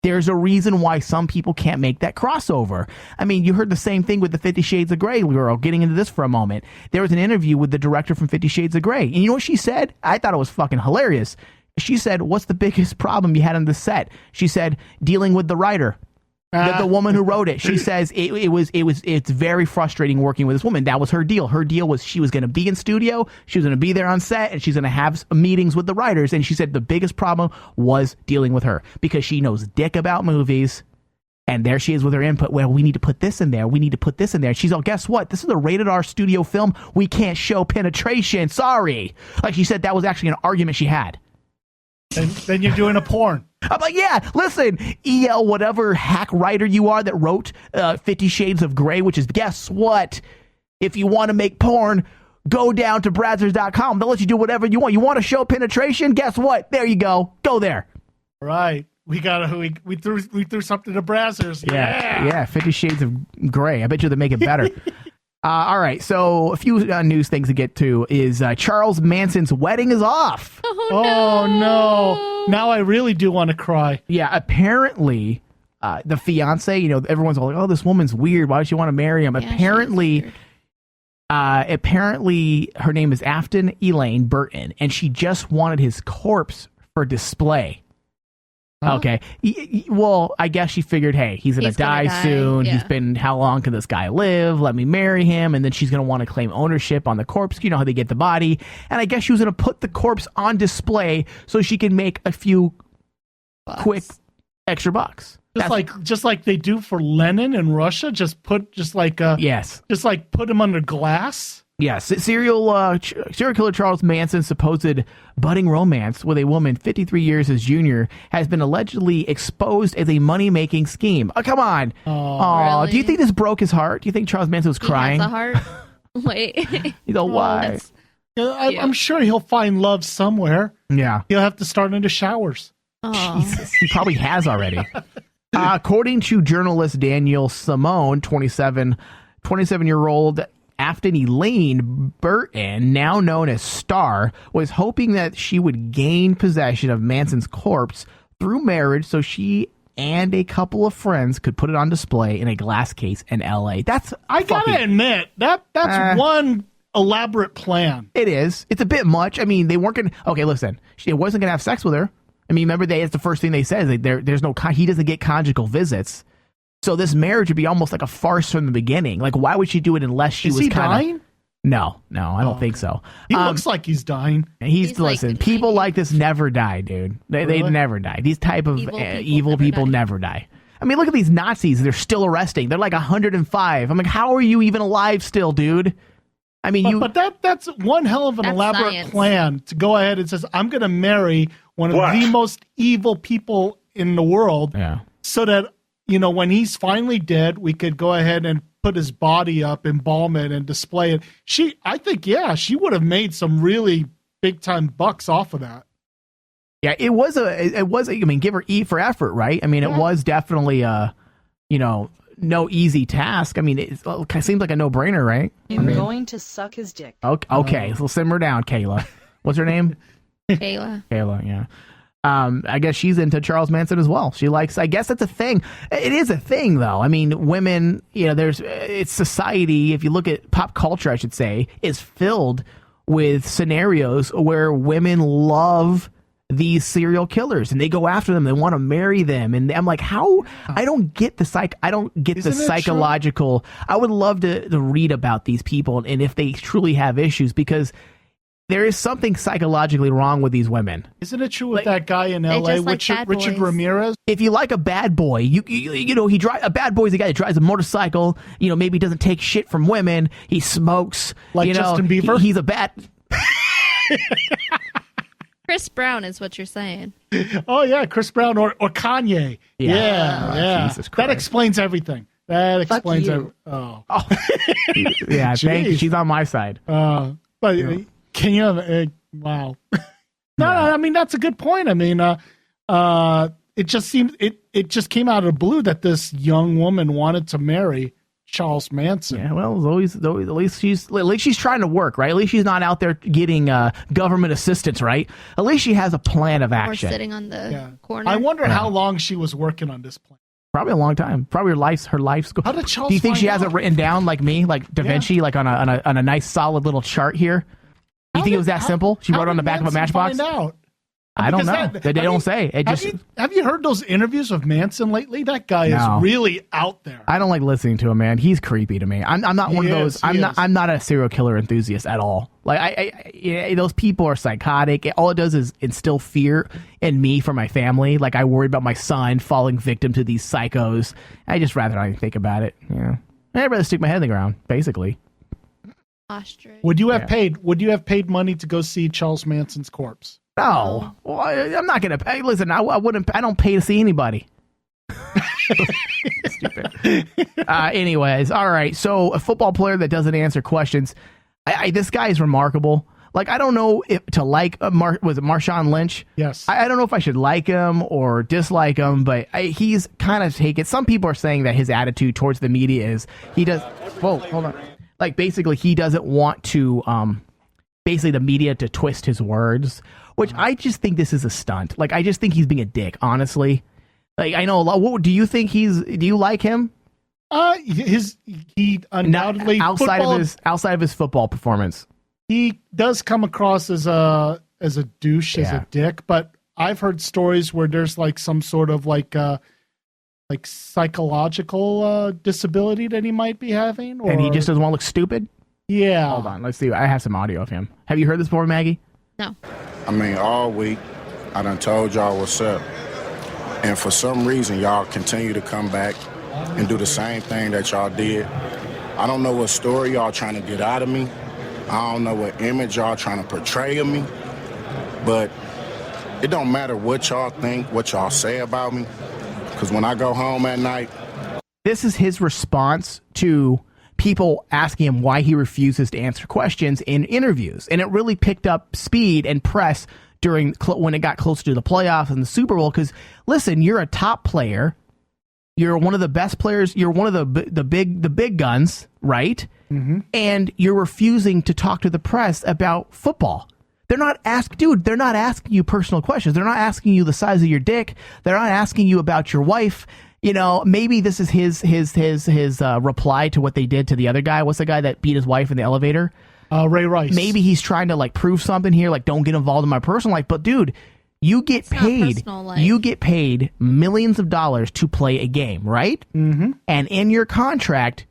There's a reason why some people can't make that crossover. I mean, you heard the same thing with the 50 Shades of Grey girl. Getting into this for a moment. There was an interview with the director from 50 Shades of Grey. And you know what she said? I thought it was fucking hilarious. She said, what's the biggest problem you had on the set? She said, dealing with the writer. The woman who wrote it, she says it's very frustrating working with this woman. That was her deal. Her deal was she was going to be in studio, she was going to be there on set, and she's going to have meetings with the writers. And she said the biggest problem was dealing with her, because she knows dick about movies. And there she is with her input. Well, we need to put this in there. We need to put this in there. And she's all, guess what? This is a rated R studio film. We can't show penetration. Sorry. Like she said, that was actually an argument she had. And then you're doing a porn. I'm like, yeah, listen, EL, whatever hack writer you are that wrote 50 Shades of Grey, which is, guess what? If you want to make porn, go down to Brazzers.com. They'll let you do whatever you want. You want to show penetration? Guess what? There you go. Go there. Right. We threw something to Brazzers. Yeah, 50 Shades of Grey. I bet you they make it better. All right, so a few news things to get to is Charles Manson's wedding is off. Oh, no. Now I really do want to cry. Yeah, apparently the fiance, everyone's all like, oh, this woman's weird. Why does she want to marry him? Yeah, apparently her name is Afton Elaine Burton, and she just wanted his corpse for display. Huh? Okay. Well, I guess she figured, hey, he's going to die soon. Yeah. How long can this guy live? Let me marry him. And then she's going to want to claim ownership on the corpse. You know how they get the body. And I guess she was going to put the corpse on display so she can make a few quick extra bucks. Just like they do for Lenin in Russia. Just put him under glass. Yes, serial killer Charles Manson's supposed budding romance with a woman 53 years his junior has been allegedly exposed as a money-making scheme. Oh, come on. Oh, really? Do you think this broke his heart? Do you think Charles Manson was crying? He has a heart? Wait. Why? I'm sure he'll find love somewhere. Yeah. He'll have to start into showers. Jesus. He probably has already. According to journalist Daniel Simone, 27-year-old Afton Elaine Burton, now known as Star, was hoping that she would gain possession of Manson's corpse through marriage so she and a couple of friends could put it on display in a glass case in L.A. I gotta admit, that's one elaborate plan. It is. It's a bit much. I mean, they weren't going to... Okay, listen. It wasn't going to have sex with her. I mean, remember, it's the first thing they said. There's no... He doesn't get conjugal visits. So this marriage would be almost like a farce from the beginning. Like, why would she do it unless she was kind of... dying? No, I don't think so. He looks like he's dying. Listen, like people like this never die, dude. They never die. These type of evil people never die. I mean, look at these Nazis. They're still arresting. They're like 105. I'm like, how are you even alive still, dude? I mean, but that's one hell of an elaborate plan to go ahead and says, I'm going to marry one of the most evil people in the world, so that when he's finally dead, we could go ahead and put his body up, embalm it, and display it. I think she would have made some really big time bucks off of that. Yeah, it was. I mean, give her E for effort, right? I mean, it was definitely no easy task. I mean, it seems like a no brainer, right? I'm going to suck his dick. Okay, so simmer down, Cayla. What's her name? Cayla. Cayla, yeah. I guess she's into Charles Manson as well. She likes, I guess that's a thing. It is a thing, though. I mean, women, it's society, if you look at pop culture, I should say, is filled with scenarios where women love these serial killers and they go after them. They want to marry them. And I'm like, how? I don't get the psychological. I would love to read about these people and if they truly have issues, because there is something psychologically wrong with these women. Isn't it true with that guy in L.A., Richard Ramirez? If you like a bad boy, a bad boy's a guy that drives a motorcycle, maybe doesn't take shit from women, he smokes. Like Justin Bieber? He's a bad... Chris Brown is what you're saying. Oh, yeah, Chris Brown or Kanye. Yeah. Jesus Christ. That explains everything. That explains everything. Oh. Yeah, thank you. She's on my side. Can you? Wow. No, I mean, that's a good point. I mean, it just seemed it just came out of the blue that this young woman wanted to marry Charles Manson. Yeah, well, at least she's trying to work, right? At least she's not out there getting government assistance, right? At least she has a plan of action. Or sitting on the corner. I wonder how long she was working on this plan. Probably a long time. Probably her life's goal. How did Charles? Do you think she has it written down like me, like Da Vinci, like on a nice solid little chart here? You think it was that simple? She wrote it on the back of a matchbox? Find out? I don't know. They don't say. Have you heard those interviews with Manson lately? That guy is really out there. I don't like listening to him, man. He's creepy to me. I'm not one of those. I'm not a serial killer enthusiast at all. Like those people are psychotic. All it does is instill fear in me for my family. Like I worry about my son falling victim to these psychos. I just rather not even think about it. Yeah, I'd rather stick my head in the ground, basically. Ostrich. Would you have paid money to go see Charles Manson's corpse? No, well, I'm not gonna pay. Listen, I wouldn't. I don't pay to see anybody. Stupid. Anyways, all right. So a football player that doesn't answer questions. This guy is remarkable. Like I don't know if to like. Was it Marshawn Lynch? Yes. I don't know if I should like him or dislike him, but he's kind of taken. Some people are saying that his attitude towards the media is he does. Whoa, hold on. Like basically he doesn't want to basically the media to twist his words, which I just think this is a stunt. Like I just think he's being a dick, honestly. Like I know a lot. What do you think do you like him? He undoubtedly outside of his football performance. He does come across as a douche, as a dick, but I've heard stories where there's like some sort of like psychological disability that he might be having, and he just doesn't want to look stupid. Yeah. Hold on, let's see. I have some audio of him. Have you heard this before, Maggie? No. I mean, all week I done told y'all what's up, and for some reason y'all continue to come back and do the same thing that y'all did. I don't know what story y'all trying to get out of me. I don't know what image y'all trying to portray of me, but it don't matter what y'all think, what y'all say about me. Because when I go home at night... This is his response to people asking him why he refuses to answer questions in interviews. And it really picked up speed and press when it got closer to the playoffs and the Super Bowl. Because, listen, you're a top player. You're one of the best players. You're one of the big guns, right? Mm-hmm. And you're refusing to talk to the press about football. They're not asking you personal questions. They're not asking you the size of your dick. They're not asking you about your wife. You know, maybe this is his reply to what they did to the other guy. What's the guy that beat his wife in the elevator? Ray Rice. Maybe he's trying to like prove something here, like don't get involved in my personal life. But dude, you get paid. You get paid millions of dollars to play a game, right? Mm-hmm. And in your contract,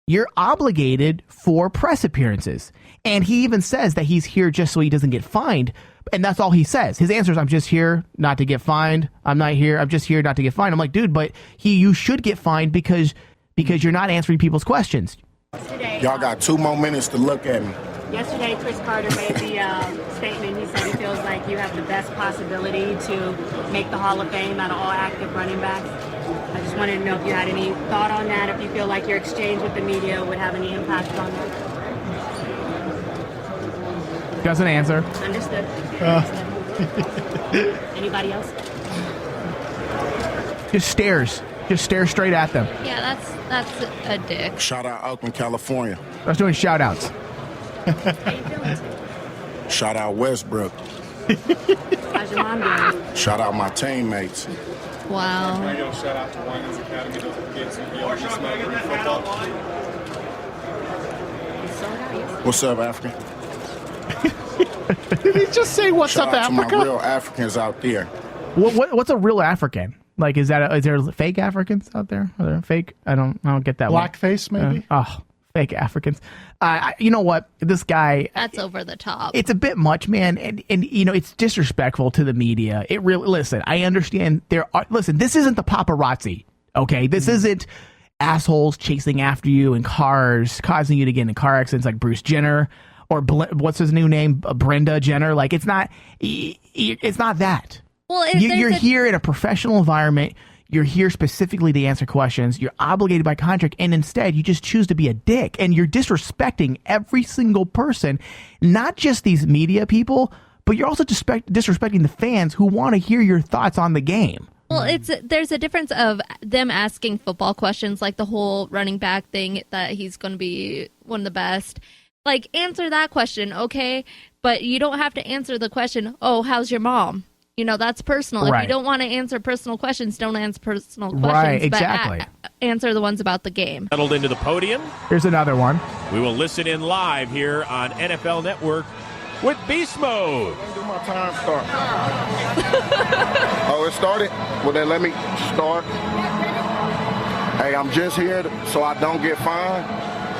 you're obligated for press appearances. And he even says that he's here just so he doesn't get fined. And that's all he says. His answer is, I'm just here not to get fined. I'm not here. I'm just here not to get fined. I'm like, dude, but you should get fined because you're not answering people's questions. Y'all got 2 more minutes to look at me. Yesterday, Chris Carter made the statement. He said he feels like you have the best possibility to make the Hall of Fame out of all active running backs. I just wanted to know if you had any thought on that, if you feel like your exchange with the media would have any impact on that. Doesn't answer. Understood. Anybody else? Just stares. Just stare straight at them. Yeah, that's a dick. Shout out Oakland, California. I was doing shout outs. Shout out Westbrook. How's your mom doing? Shout out my teammates. Wow. Radio shout out to Winans Academy. Don't forget to be on this football. What's up, African? Did he just say what's Shout up, out Africa? to my real Africans out there. What's a real African? Like, is there fake Africans out there? Are there fake? I don't get that one. Blackface, maybe? Fake Africans. You know what? This guy. That's over the top. It's a bit much, man. And you know, it's disrespectful to the media. It really, listen, I understand this isn't the paparazzi. Okay. This isn't assholes chasing after you in cars, causing you to get in car accidents like Bruce Jenner or what's his new name? Brenda Jenner. Like, it's not that. Well, you're here in a professional environment. You're here specifically to answer questions. You're obligated by contract, and instead you just choose to be a dick, and you're disrespecting every single person, not just these media people, but you're also disrespecting the fans who want to hear your thoughts on the game. Well, there's a difference of them asking football questions, like the whole running back thing, that he's going to be one of the best. Like, answer that question, okay? But you don't have to answer the question, oh, how's your mom? You know, that's personal. Right. If you don't want to answer personal questions, don't answer personal questions. Right, exactly. But answer the ones about the game. Settled into the podium. Here's another one. We will listen in live here on NFL Network with Beast Mode. When do my time start? Oh, it started? Well, then let me start. Hey, I'm just here so I don't get fined.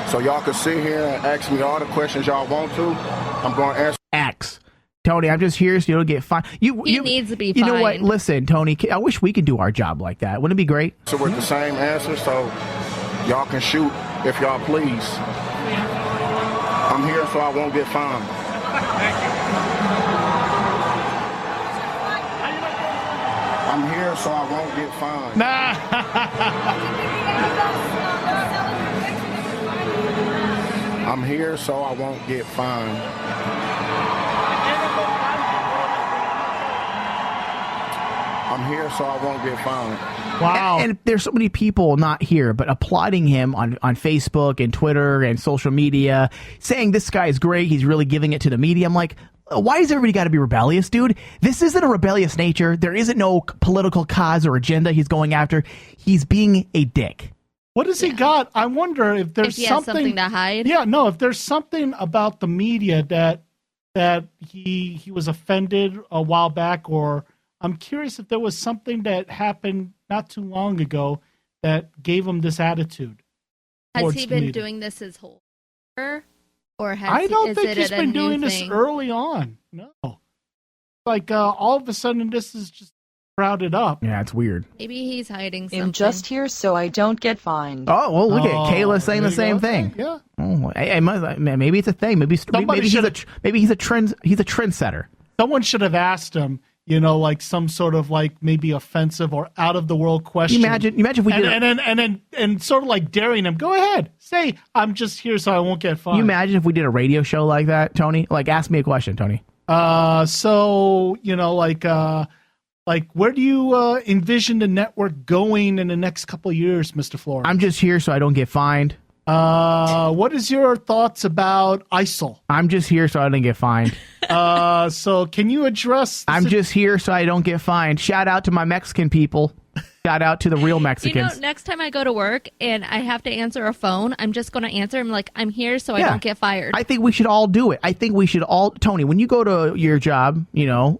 So y'all can sit here and ask me all the questions y'all want to. I'm going to answer. Tony, I'm just here so you don't get fined. He needs to be fined. You know what? Listen, Tony, I wish we could do our job like that. Wouldn't it be great? So with the same answer, so y'all can shoot if y'all please. I'm here so I won't get fined. I'm here so I won't get fined. I'm here so I won't get fined. I'm here so I won't get fined. Wow. And there's so many people not here, but applauding him on Facebook and Twitter and social media, saying this guy is great. He's really giving it to the media. I'm like, why has everybody got to be rebellious, dude? This isn't a rebellious nature. There isn't no political cause or agenda he's going after. He's being a dick. What has he got? I wonder if there's If he has something to hide. Yeah, no, if there's something about the media that he was offended a while back, or I'm curious if there was something that happened not too long ago that gave him this attitude. Has he been doing this his whole career? Or I don't think he's been doing this early on. No. Like, all of a sudden, this is just crowded up. Yeah, it's weird. Maybe he's hiding something. I'm just here so I don't get fined. Oh, well, look at Cayla saying the same thing. Yeah. Oh, maybe it's a thing. Maybe he's a trendsetter. Someone should have asked him, you know, like some sort of like maybe offensive or out of the world question. Imagine if we did and sort of like daring him. Go ahead, say I'm just here so I won't get fined. You imagine if we did a radio show like that, Tony? Like, ask me a question, Tony. So you know, like Like, where do you envision the network going in the next couple of years, Mr. Flores? I'm just here so I don't get fined. What is your thoughts about ISIL? I'm just here so I don't get fined. So can you address... I'm just here so I don't get fined. Shout out to my Mexican people. Shout out to the real Mexicans. Next time I go to work and I have to answer a phone, I'm just going to answer. I'm like, I'm here so I don't get fired. I think we should all do it. I think we should all, Tony, when you go to your job, we build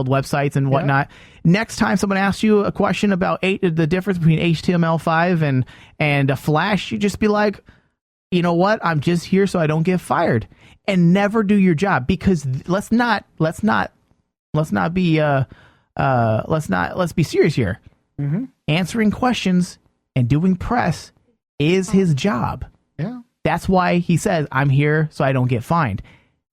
websites and whatnot. Next time someone asks you a question about the difference between HTML5 and a Flash, you just be like, you know what? I'm just here so I don't get fired, and never do your job, because let's be serious here. Mm-hmm. Answering questions and doing press is his job. Yeah. That's why he says, I'm here so I don't get fined.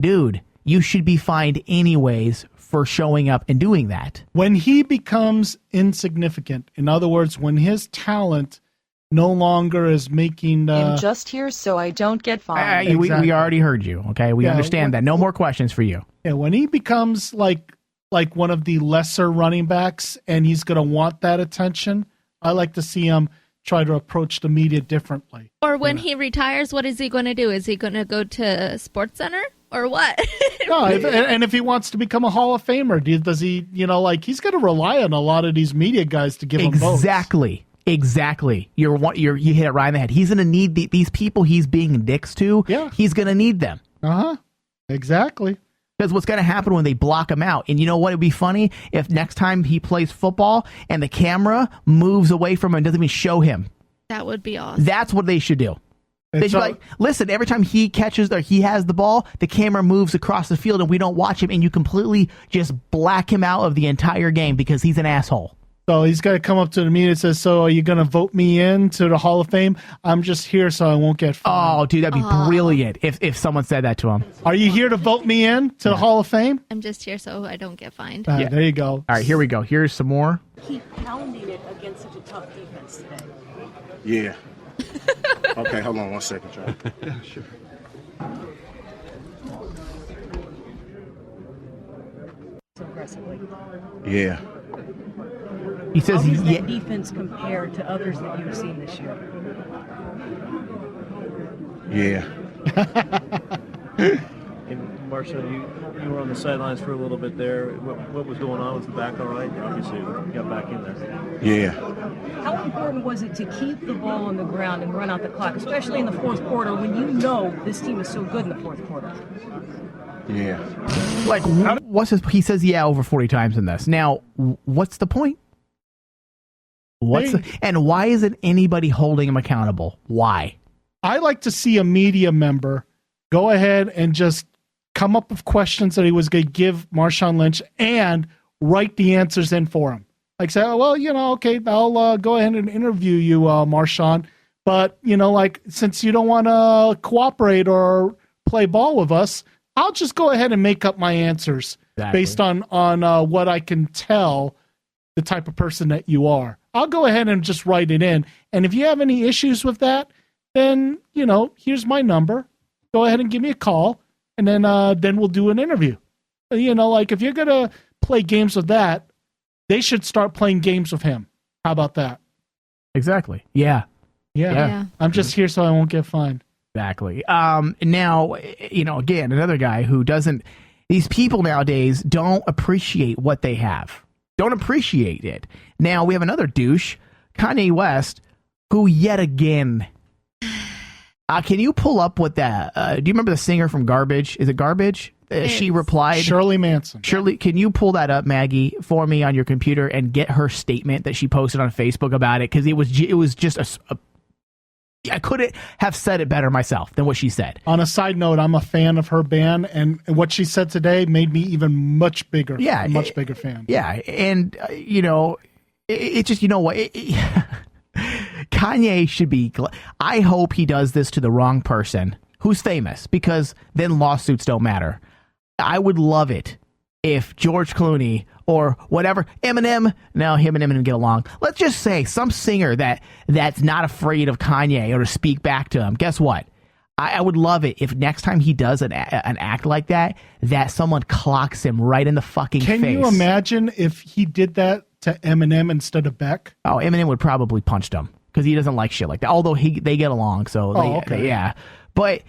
Dude, you should be fined anyways for showing up and doing that. When he becomes insignificant, in other words, when his talent no longer is making... I'm just here so I don't get fined. We already heard you, okay? We understand that. No more questions for you. Yeah, when he becomes like one of the lesser running backs and he's going to want that attention, I like to see him try to approach the media differently. Or when he retires, what is he going to do? Is he going to go to Sports Center or what? No, and if he wants to become a Hall of Famer, does he, he's going to rely on a lot of these media guys to give him votes. Exactly. You hit it right in the head. He's going to need these people he's being dicks to. Yeah. He's going to need them. Uh-huh. Exactly. Because what's going to happen when they block him out? And you know what? It'd be funny if next time he plays football and the camera moves away from him and doesn't even show him. That would be awesome. That's what they should do. They should be like, listen, every time he catches or he has the ball, the camera moves across the field and we don't watch him, and you completely just black him out of the entire game because he's an asshole. So he's got to come up to the media and say, so are you going to vote me in to the Hall of Fame? I'm just here so I won't get fined. Oh, dude, that'd be brilliant if someone said that to him. Are you here to vote me in to the Hall of Fame? I'm just here so I don't get fined. There you go. All right, here we go. Here's some more. Keep pounding it against such a tough defense today. Yeah. Okay, hold on 1 second, Charlie. Yeah, sure. So aggressively. Yeah. He says, how does that defense compare to others that you've seen this year? Yeah. And Marshawn, you were on the sidelines for a little bit there. What was going on? Was the back all right? Obviously, you got back in there. Yeah. How important was it to keep the ball on the ground and run out the clock, especially in the fourth quarter when you know this team is so good in the fourth quarter? Yeah. Like, he says over 40 times in this. Now, what's the point? And why isn't anybody holding him accountable? Why? I like to see a media member go ahead and just come up with questions that he was going to give Marshawn Lynch and write the answers in for him. Like say, okay, I'll go ahead and interview you, Marshawn. But, since you don't want to cooperate or play ball with us, I'll just go ahead and make up my answers based on what I can tell the type of person that you are. I'll go ahead and just write it in. And if you have any issues with that, then, here's my number. Go ahead and give me a call, and then we'll do an interview. If you're going to play games with that, they should start playing games with him. How about that? Exactly. Yeah. I'm just here so I won't get fined. Exactly. Now, again, another guy who doesn't... These people nowadays don't appreciate what they have. Don't appreciate it. Now, we have another douche, Kanye West, who yet again... can you pull up what that... do you remember the singer from Garbage? Is it Garbage? She replied... Shirley Manson. Shirley, can you pull that up, Maggie, for me on your computer and get her statement that she posted on Facebook about it? Because it was just I couldn't have said it better myself than what she said. On a side note, I'm a fan of her band, and what she said today made me even much bigger. Yeah, much bigger fan. Yeah, and it just what. Kanye should be... I hope he does this to the wrong person who's famous, because then lawsuits don't matter. I would love it if George Clooney or whatever, Eminem, no, him and Eminem get along. Let's just say some singer that's not afraid of Kanye or to speak back to him. Guess what? I would love it if next time he does an act like that, that someone clocks him right in the fucking face. Can you imagine if he did that to Eminem instead of Beck? Oh, Eminem would probably punch him because he doesn't like shit like that. Although they get along, so yeah. But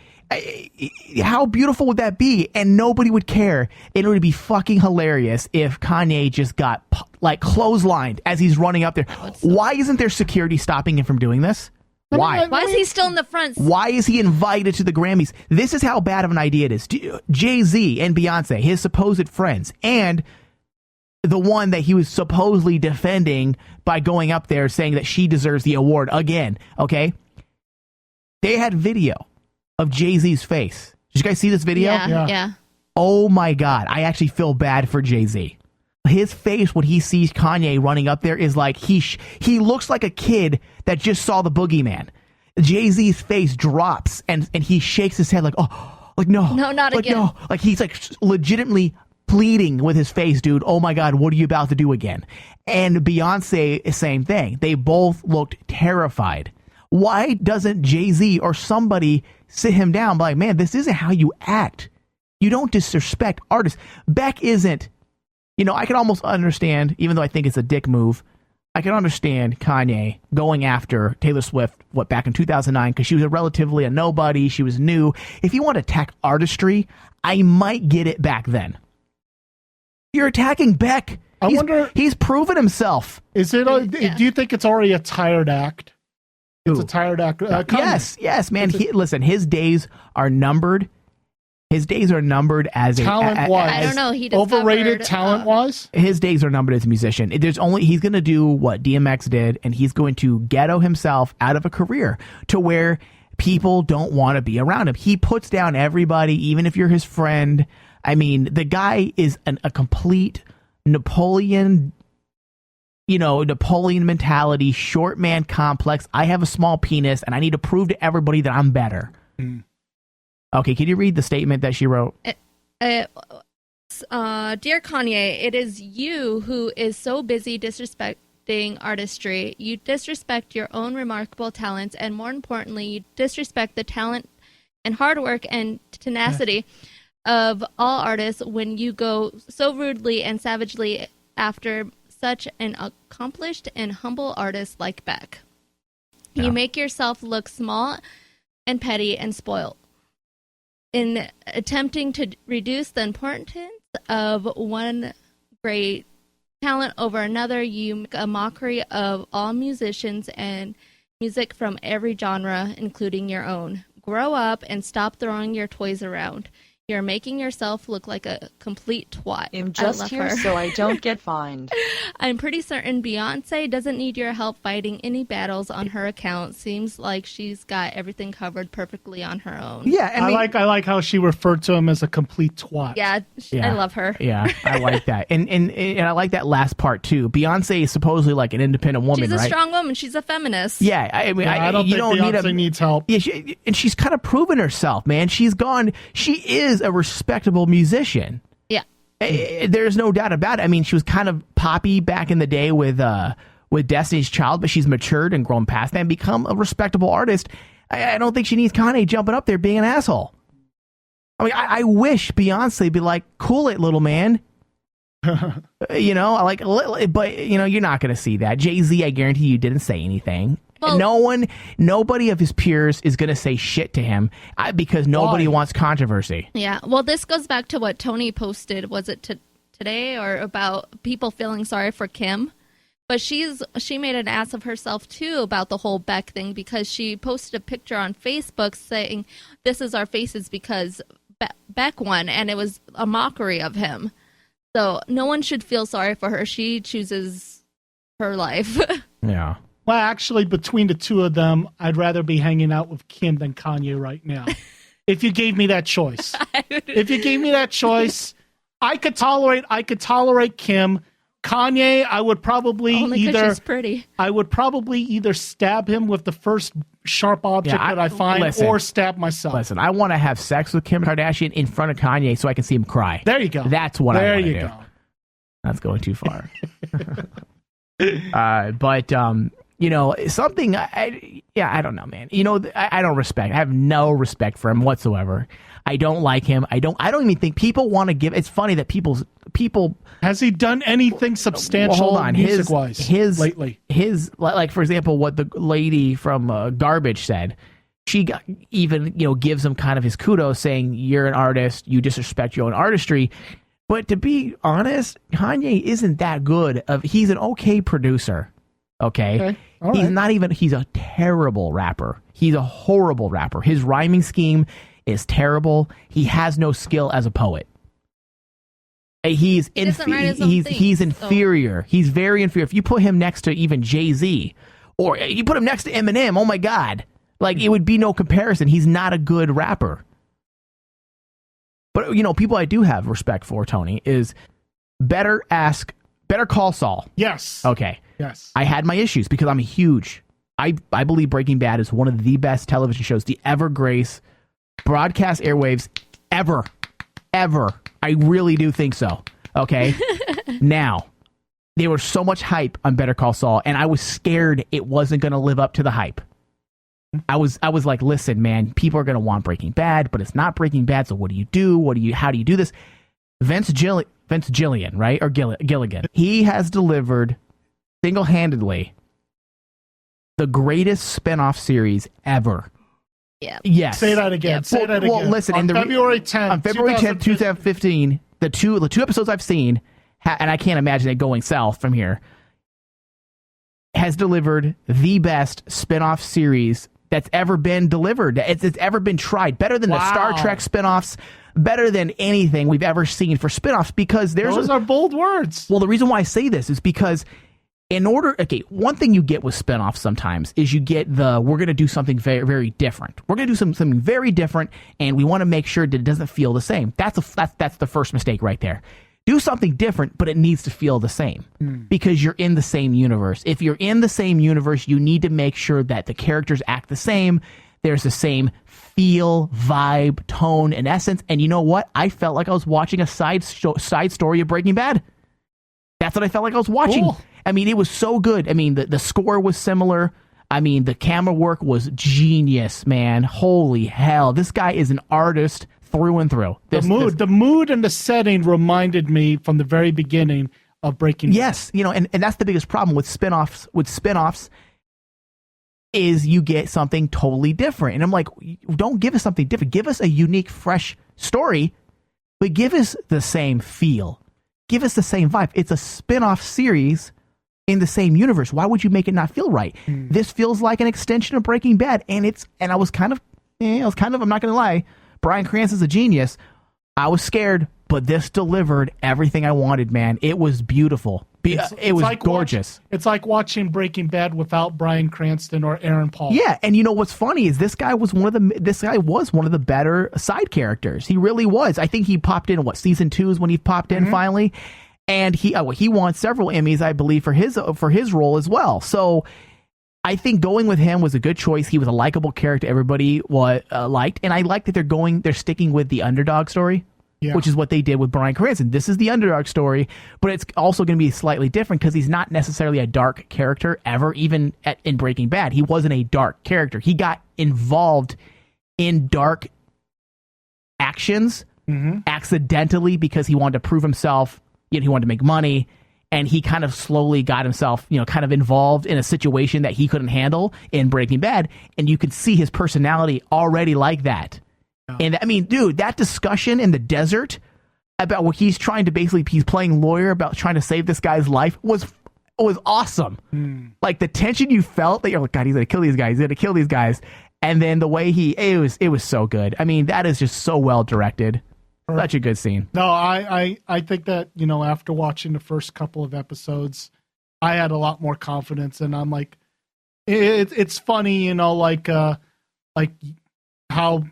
how beautiful would that be? And nobody would care. It would be fucking hilarious if Kanye just got like clotheslined as he's running up there. Why isn't there security stopping him from doing this? Why? Why is he still in the front? Why is he invited to the Grammys? This is how bad of an idea it is. Jay-Z and Beyonce, his supposed friends, and the one that he was supposedly defending by going up there saying that she deserves the award again, okay? They had video of Jay-Z's face. Did you guys see this video? Yeah. Oh my God. I actually feel bad for Jay-Z. His face when he sees Kanye running up there is like he looks like a kid that just saw the boogeyman. Jay-Z's face drops and he shakes his head like, oh, like no, not like, again. No, like he's like legitimately pleading with his face, dude. Oh my God, what are you about to do again? And Beyonce, same thing. They both looked terrified. Why doesn't Jay-Z or somebody sit him down? Like, man, this isn't how you act. You don't disrespect artists. Beck isn't. You know, I can almost understand, even though I think it's a dick move, I can understand Kanye going after Taylor Swift, back in 2009, because she was a nobody, she was new. If you want to attack artistry, I might get it back then. You're attacking Beck. I wonder... He's proven himself. Is it? Do you think it's already a tired act? It's a tired act. Yes, man. Listen, his days are numbered. His days are numbered as talent-wise. I don't know. He overrated talent-wise. His days are numbered as a musician. He's going to do what DMX did, and he's going to ghetto himself out of a career to where people don't want to be around him. He puts down everybody, even if you're his friend. I mean, the guy is a complete Napoleon mentality, short man complex. I have a small penis, and I need to prove to everybody that I'm better. Okay, can you read the statement that she wrote? Dear Kanye, it is you who is so busy disrespecting artistry. You disrespect your own remarkable talents, and more importantly, you disrespect the talent and hard work and tenacity of all artists when you go so rudely and savagely after such an accomplished and humble artist like Beck. Yeah. You make yourself look small and petty and spoiled. In attempting to reduce the importance of one great talent over another, you make a mockery of all musicians and music from every genre, including your own. Grow up and stop throwing your toys around. You're making yourself look like a complete twat. I'm just here so I don't get fined. I'm pretty certain Beyonce doesn't need your help fighting any battles on her account. Seems like she's got everything covered perfectly on her own. Yeah, I like how she referred to him as a complete twat. Yeah, I love her. Yeah, I like that, and I like that last part too. Beyonce is supposedly like an independent woman, She's a right? strong woman. She's a feminist. Yeah, I mean, I don't think Beyonce needs help. Yeah, and she's kind of proven herself, man. She is a respectable musician. Yeah. There's no doubt about it. I mean, she was kind of poppy back in the day with Destiny's Child, but she's matured and grown past that and become a respectable artist. I don't think she needs Kanye jumping up there being an asshole. I mean, I wish Beyonce would be like, cool it, little man. But you're not going to see that. Jay-Z, I guarantee you didn't say anything. Well, nobody of his peers is going to say shit to him because nobody wants controversy. Yeah. Well, this goes back to what Tony posted. Was it today or about people feeling sorry for Kim? But she made an ass of herself too about the whole Beck thing because she posted a picture on Facebook saying, "This is our faces because Beck won," and it was a mockery of him. So no one should feel sorry for her. She chooses her life. Yeah. Well, actually, between the two of them, I'd rather be hanging out with Kim than Kanye right now. If you gave me that choice. I could tolerate Kim. Kanye, I would probably she's pretty. I would probably either stab him with the first sharp object that I find or stab myself. Listen, I want to have sex with Kim Kardashian in front of Kanye so I can see him cry. There you go. That's what I want to do. That's going too far. You know, something. I don't know, man. You know, I don't respect. I have no respect for him whatsoever. I don't like him. I don't even think people want to give. It's funny that people. Has he done anything substantial? Well, hold on, music-wise lately? Like for example, what the lady from Garbage said. She even gives him kind of his kudos, saying you're an artist, you disrespect your own artistry. But to be honest, Kanye isn't that good. He's an okay producer. Okay. He's not even. He's a terrible rapper. He's a horrible rapper. His rhyming scheme is terrible. He has no skill as a poet. He's inferior. He's very inferior. If you put him next to even Jay-Z, or you put him next to Eminem, oh my God, like it would be no comparison. He's not a good rapper. But people I do have respect for, Tony, is Better Call Saul. Yes. Okay. Yes. I had my issues because I'm huge. I believe Breaking Bad is one of the best television shows to ever grace broadcast airwaves ever. I really do think so. Okay. Now, there was so much hype on Better Call Saul, and I was scared it wasn't going to live up to the hype. I was like, listen, man, people are going to want Breaking Bad, but it's not Breaking Bad. So what do you do? How do you do this? Vince Gilligan, right? Or Gilligan. He has delivered single-handedly the greatest spinoff series ever. Yeah. Yes. Say that again. Well, listen. On February 10th, 2015, the two episodes I've seen, and I can't imagine it going south from here, has delivered the best spinoff series that's ever been delivered. It's ever been tried. Better than the Star Trek spinoffs. Better than anything we've ever seen for spinoffs, because those are bold words. Well, the reason why I say this is because one thing you get with spinoffs sometimes is you get we're going to do something very, very different. We're going to do something very different, and we want to make sure that it doesn't feel the same. That's the first mistake right there. Do something different, but it needs to feel the same because you're in the same universe. If you're in the same universe, you need to make sure that the characters act the same. There's the same feel, vibe, tone, and essence. And you know what? I felt like I was watching a side story of Breaking Bad. That's what I felt like I was watching. Cool. I mean, it was so good. I mean, the score was similar. I mean, the camera work was genius, man. Holy hell. This guy is an artist through and through. The mood and the setting reminded me from the very beginning of Breaking Bad. Yes, and that's the biggest problem with spinoffs. Is you get something totally different. And I'm like, don't give us something different. Give us a unique, fresh story, but give us the same feel. Give us the same vibe. It's a spinoff series in the same universe. Why would you make it not feel right? This feels like an extension of Breaking Bad, and I was kind of, I'm not going to lie, Bryan Cranston's a genius. I was scared, but this delivered everything I wanted, man. It was beautiful. It was like gorgeous. It's like watching Breaking Bad without Bryan Cranston or Aaron Paul. Yeah, and you know what's funny is this guy was one of the better side characters. He really was. I think he popped in season 2 is when he popped in finally, and he won several Emmys, I believe, for his role as well. So I think going with him was a good choice. He was a likable character everybody liked, and I like that they're sticking with the underdog story. Yeah. Which is what they did with Bryan Cranston. This is the underdog story, but it's also going to be slightly different because he's not necessarily a dark character ever, even in Breaking Bad. He wasn't a dark character. He got involved in dark actions accidentally because he wanted to prove himself. He wanted to make money, and he kind of slowly got himself, kind of involved in a situation that he couldn't handle in Breaking Bad, and you could see his personality already like that. And I mean, dude, that discussion in the desert about what he's playing lawyer about trying to save this guy's life was awesome. Like the tension you felt that you're like, God, he's gonna kill these guys. He's gonna kill these guys. And then the way it was so good. I mean, that is just so well directed. Such a good scene. No, I think that, after watching the first couple of episodes, I had a lot more confidence, and I'm like, it's funny, like how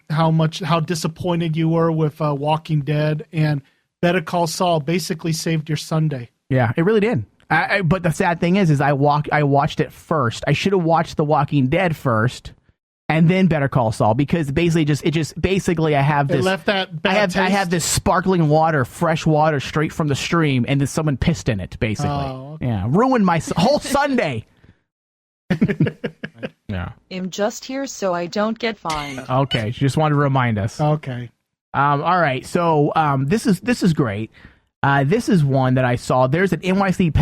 disappointed you were with Walking Dead, and Better Call Saul basically saved your Sunday. Yeah, it really did. But the sad thing is I watched it first. I should have watched The Walking Dead first, and then Better Call Saul, because basically I have this. It left that bad taste. I have this sparkling water, fresh water straight from the stream, and then someone pissed in it. Basically, oh, okay. Yeah, ruined my whole Sunday. Yeah. I'm just here so I don't get fined. Okay, just wanted to remind us. Okay. All right, so this is great. This is one that I saw. There's an NYC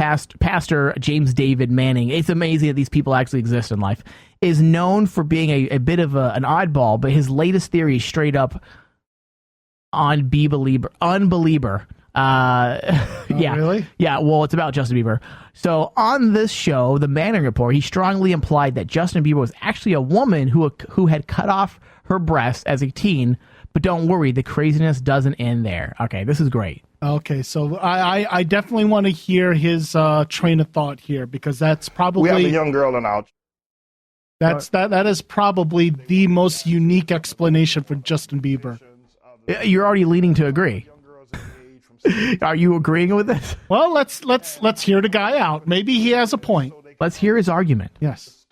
pastor, James David Manning. It's amazing that these people actually exist in life. Is known for being a bit of an oddball, but his latest theory is straight up unbeliever. Yeah, really? Yeah. Well, it's about Justin Bieber. So on this show, the Manning Report, he strongly implied that Justin Bieber was actually a woman who had cut off her breasts as a teen. But don't worry, the craziness doesn't end there. Okay, this is great. Okay, so I definitely want to hear his train of thought here, because that's probably we have a young girl in our. That is probably the most unique explanation for Justin Bieber. You're already leaning to agree. Are you agreeing with this? Well, let's hear the guy out. Maybe he has a point. Let's hear his argument. Yes.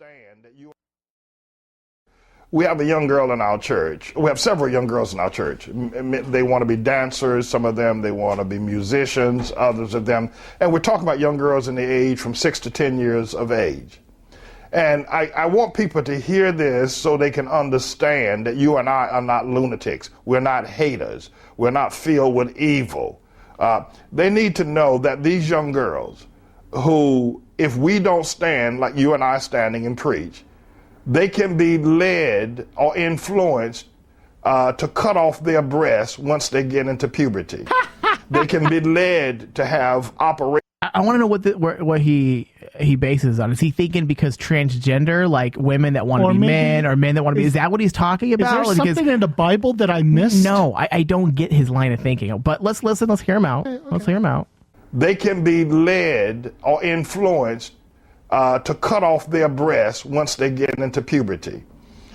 We have a young girl in our church. We have several young girls in our church. They want to be dancers. Some of them, they want to be musicians. Others of them. And we're talking about young girls in the age from 6 to 10 years of age. And I want people to hear this so they can understand that you and I are not lunatics. We're not haters. We're not filled with evil. They need to know that these young girls who, if we don't stand like you and I standing and preach, they can be led or influenced to cut off their breasts once they get into puberty. They can be led to have operations. I want to know what he bases on. Is he thinking because transgender, like women that want to be men or men that want to be? Is that what he's talking about? Is there something in the Bible that I missed? No, I don't get his line of thinking. But let's listen. Let's hear him out. Okay. Let's hear him out. They can be led or influenced to cut off their breasts once they get into puberty.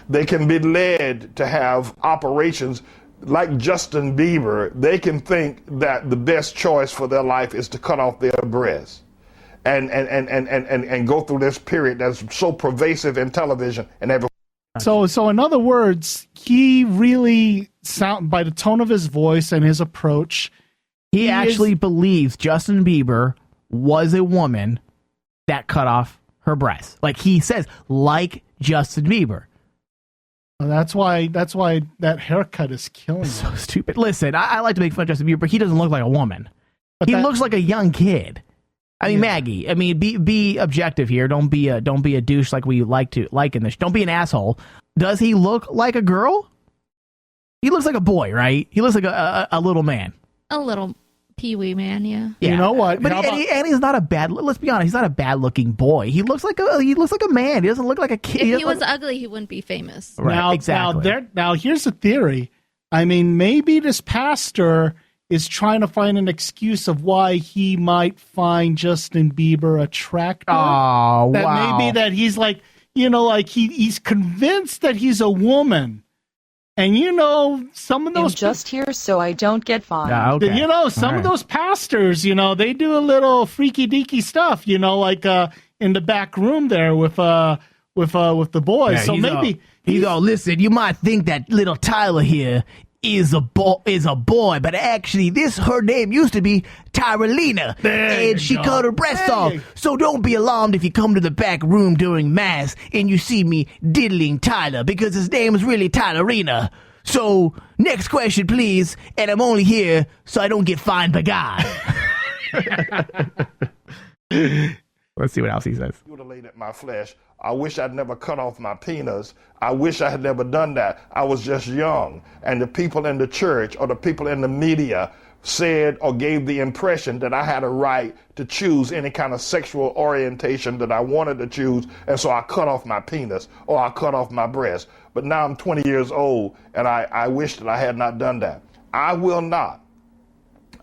They can be led to have operations like Justin Bieber. They can think that the best choice for their life is to cut off their breasts and go through this period that's so pervasive in television and everywhere. So in other words, he really by the tone of his voice and his approach, he actually believes Justin Bieber was a woman that cut off her breasts. Like he says, like Justin Bieber. Well, that's why that haircut is killing me. So stupid. Listen, I like to make fun of Justin Bieber, but he doesn't look like a woman. He looks like a young kid. I mean, Maggie. I mean, be objective here. Don't be a douche like we like in this. Don't be an asshole. Does he look like a girl? He looks like a boy, right? He looks like a little man. A little Pee-wee man, yeah. You know what? But and he's not a bad. Let's be honest. He's not a bad-looking boy. He looks like a man. He doesn't look like a kid. If he was ugly, he wouldn't be famous. Right. Exactly. Now here's a theory. I mean, maybe this pastor is trying to find an excuse of why he might find Justin Bieber attractive. Oh, that wow. Maybe that he's like, he's convinced that he's a woman. And some of those I'm just here so I don't get fined. Okay. Some of those pastors, they do a little freaky deaky stuff, like in the back room there with the boys. Yeah, so maybe he's all, listen, you might think that little Tyler here is a boy, but actually her name used to be Tyralina, and she cut her breasts off. So don't be alarmed if you come to the back room during mass and you see me diddling Tyler, because his name is really Tylerina. So next question, please, and I'm only here so I don't get fined by God. Let's see what else he says. Mutilated my flesh. I wish I'd never cut off my penis. I wish I had never done that. I was just young. And the people in the church or the people in the media said or gave the impression that I had a right to choose any kind of sexual orientation that I wanted to choose. And so I cut off my penis or I cut off my breast. But now I'm 20 years old and I wish that I had not done that. I will not,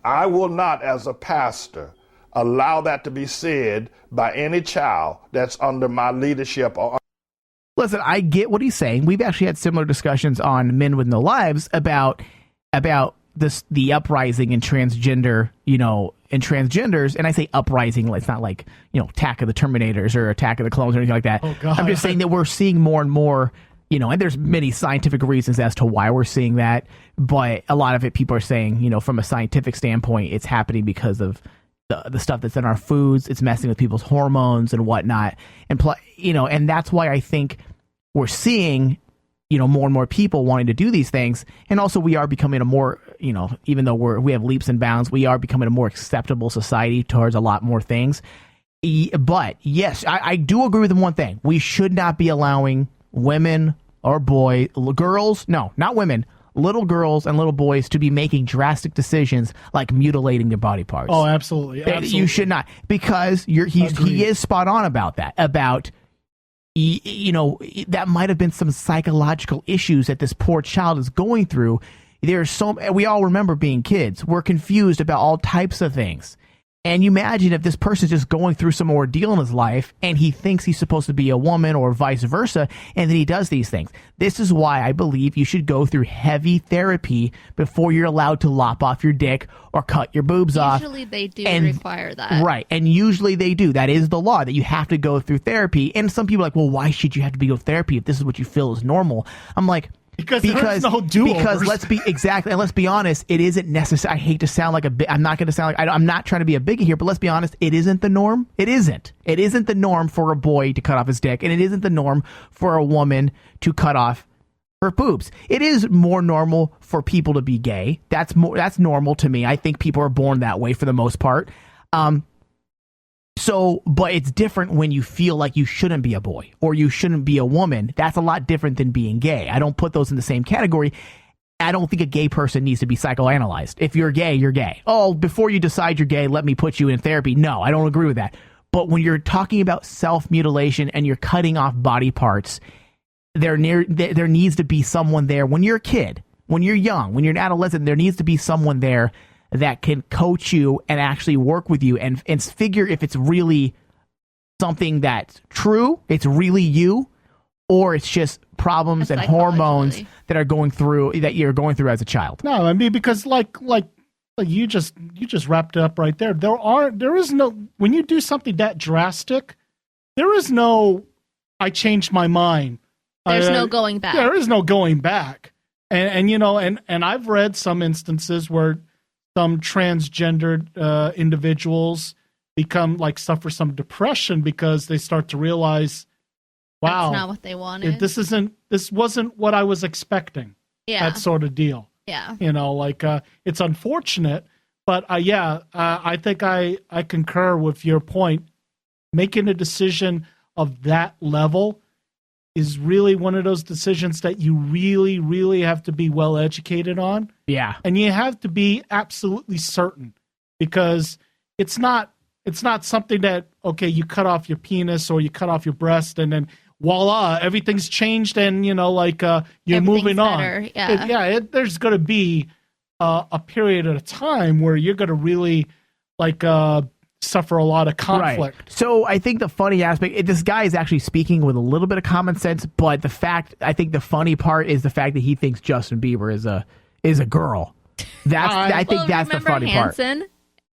as a pastor, allow that to be said by any child that's under my leadership. Listen, I get what he's saying. We've actually had similar discussions on Men with No Lives about the uprising in transgender, and transgenders. And I say uprising, it's not like, Attack of the Terminators or Attack of the Clones or anything like that. Oh, God. I'm just saying that we're seeing more and more, and there's many scientific reasons as to why we're seeing that. But a lot of it, people are saying, from a scientific standpoint, it's happening because of the stuff that's in our foods. It's messing with people's hormones and whatnot. And and that's why I think we're seeing, more and more people wanting to do these things. And also we are becoming a more, even though we have leaps and bounds, we are becoming a more acceptable society towards a lot more things. But yes, I do agree with one thing. We should not be allowing women or girls, no, not women, little girls and little boys to be making drastic decisions like mutilating their body parts. Oh, absolutely. You should not, because he is spot on about that. That might have been some psychological issues that this poor child is going through. We all remember being kids. We're confused about all types of things. And you imagine if this person's just going through some ordeal in his life and he thinks he's supposed to be a woman or vice versa, and then he does these things. This is why I believe you should go through heavy therapy before you're allowed to lop off your dick or cut your boobs off. Usually they do require that. Right. And usually they do. That is the law, that you have to go through therapy. And some people are like, well, why should you have to go through therapy if this is what you feel is normal? I'm like, Because there's no do-overs. Because let's be honest, it isn't necessary. I hate to sound like I'm not going to sound like, I'm not trying to be a bigot here, but let's be honest, it isn't the norm. It isn't the norm for a boy to cut off his dick, and it isn't the norm for a woman to cut off her boobs. It is more normal for people to be gay. That's normal to me. I think people are born that way for the most part. But it's different when you feel like you shouldn't be a boy or you shouldn't be a woman. That's a lot different than being gay. I don't put those in the same category. I don't think a gay person needs to be psychoanalyzed. If you're gay, you're gay. Oh, before you decide you're gay, let me put you in therapy. No, I don't agree with that. But when you're talking about self-mutilation and you're cutting off body parts, there needs to be someone there. When you're a kid, when you're young, when you're an adolescent, there needs to be someone there that can coach you and actually work with you and figure if it's really something that's true, it's really you, or it's just problems and hormones that you're going through as a child. No, I mean, because like you just wrapped it up right there. There is no, when you do something that drastic, there is no, I changed my mind. There's no going back. There is no going back. And I've read some instances where some transgendered individuals suffer some depression because they start to realize, wow, that's not what they wanted. This wasn't what I was expecting. Yeah. That sort of deal. Yeah. It's unfortunate, but I think I concur with your point. Making a decision of that level is really one of those decisions that you really, really have to be well educated on. Yeah. And you have to be absolutely certain, because it's not something that, okay, you cut off your penis or you cut off your breast and then voila, everything's changed and, you're moving on. Yeah. There's going to be a period at a time where you're going to really suffer a lot of conflict. Right. So I think the funny aspect, this guy is actually speaking with a little bit of common sense, but I think the funny part is the fact that he thinks Justin Bieber is a girl. I think that's the funny Hanson part.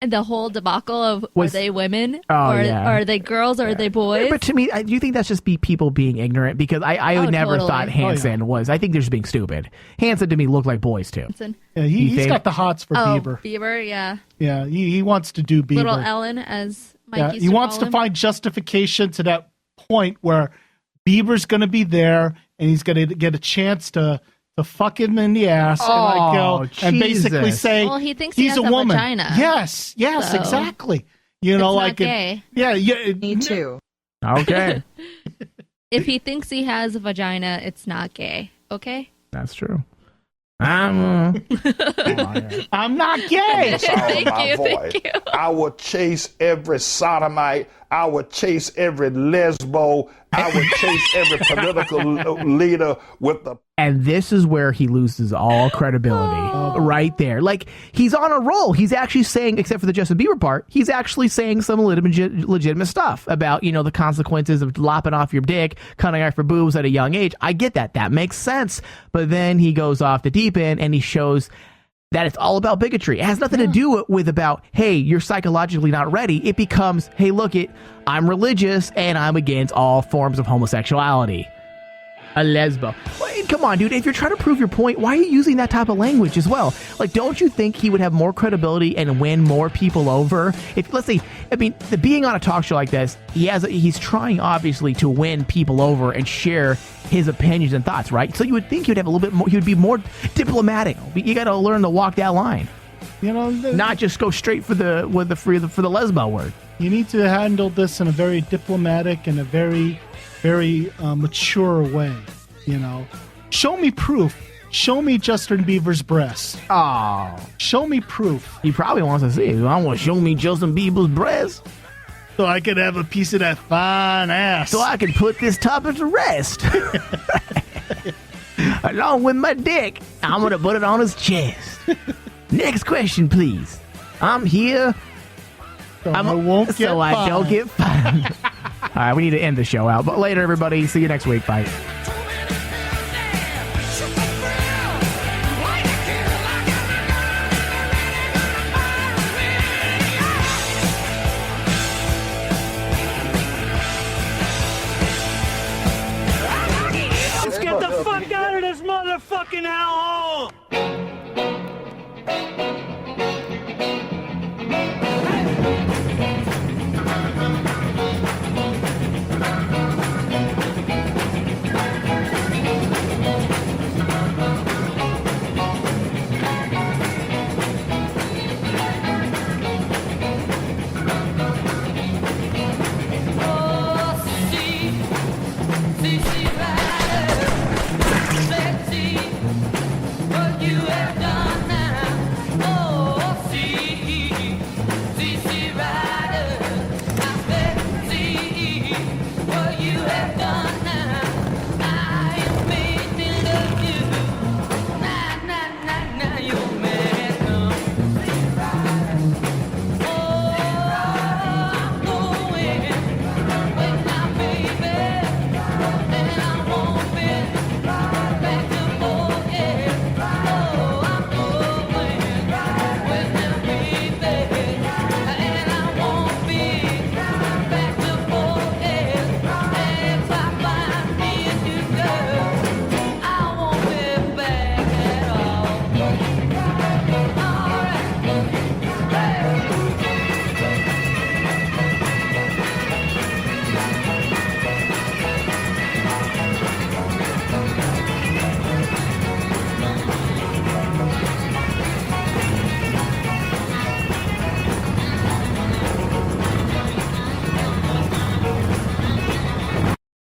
And the whole debacle of are they women? Are they girls? Or are they boys? But to me, do you think that's just people being ignorant? Because I never thought Hanson was. I think they're just being stupid. Hanson to me looked like boys too. Yeah, he's got the hots for Bieber. Bieber, yeah. Yeah, he wants to do Bieber. Little Ellen, as Mike used he wants to find justification to that point where Bieber's going to be there and he's going to get a chance to fuck him in the ass and basically say, well, he thinks he's he has a woman. Vagina. Yes, So, exactly. It's not gay. Me too. Okay. If he thinks he has a vagina, it's not gay. Okay? That's true. I'm not gay. Thank you. I will chase every sodomite. I would chase every lesbo. I would chase every political leader with the... And this is where he loses all credibility. Right there. Like, he's on a roll. He's actually saying, except for the Justin Bieber part, he's actually saying some legitimate stuff about, the consequences of lopping off your dick, cutting off your boobs at a young age. I get that. That makes sense. But then he goes off the deep end and he shows that it's all about bigotry. It has nothing to do with about, hey, you're psychologically not ready. It becomes, hey, look, I'm religious and I'm against all forms of homosexuality. A lesbo. Well, come on, dude. If you're trying to prove your point, why are you using that type of language as well? Like, don't you think he would have more credibility and win more people over? If, let's say, I mean, being on a talk show like this, he's trying, obviously, to win people over and share his opinions and thoughts, right? So you would think he would have a little bit more, he would be more diplomatic. You got to learn to walk that line. You know, not just go straight for the lesbo word. You need to handle this in a very diplomatic and a very mature way. You know, show me proof. Show me Justin Bieber's breast. Oh, show me proof. He probably wants to see it. I want to show me Justin Bieber's breast, so I could have a piece of that fine ass. So I can put this topic to rest. Along with my dick, I'm gonna put it on his chest. Next question, please. I'm here. So I don't get fined. All right, we need to end the show out. But later, everybody. See you next week. Bye. Let's get the fuck out of this motherfucking hellhole!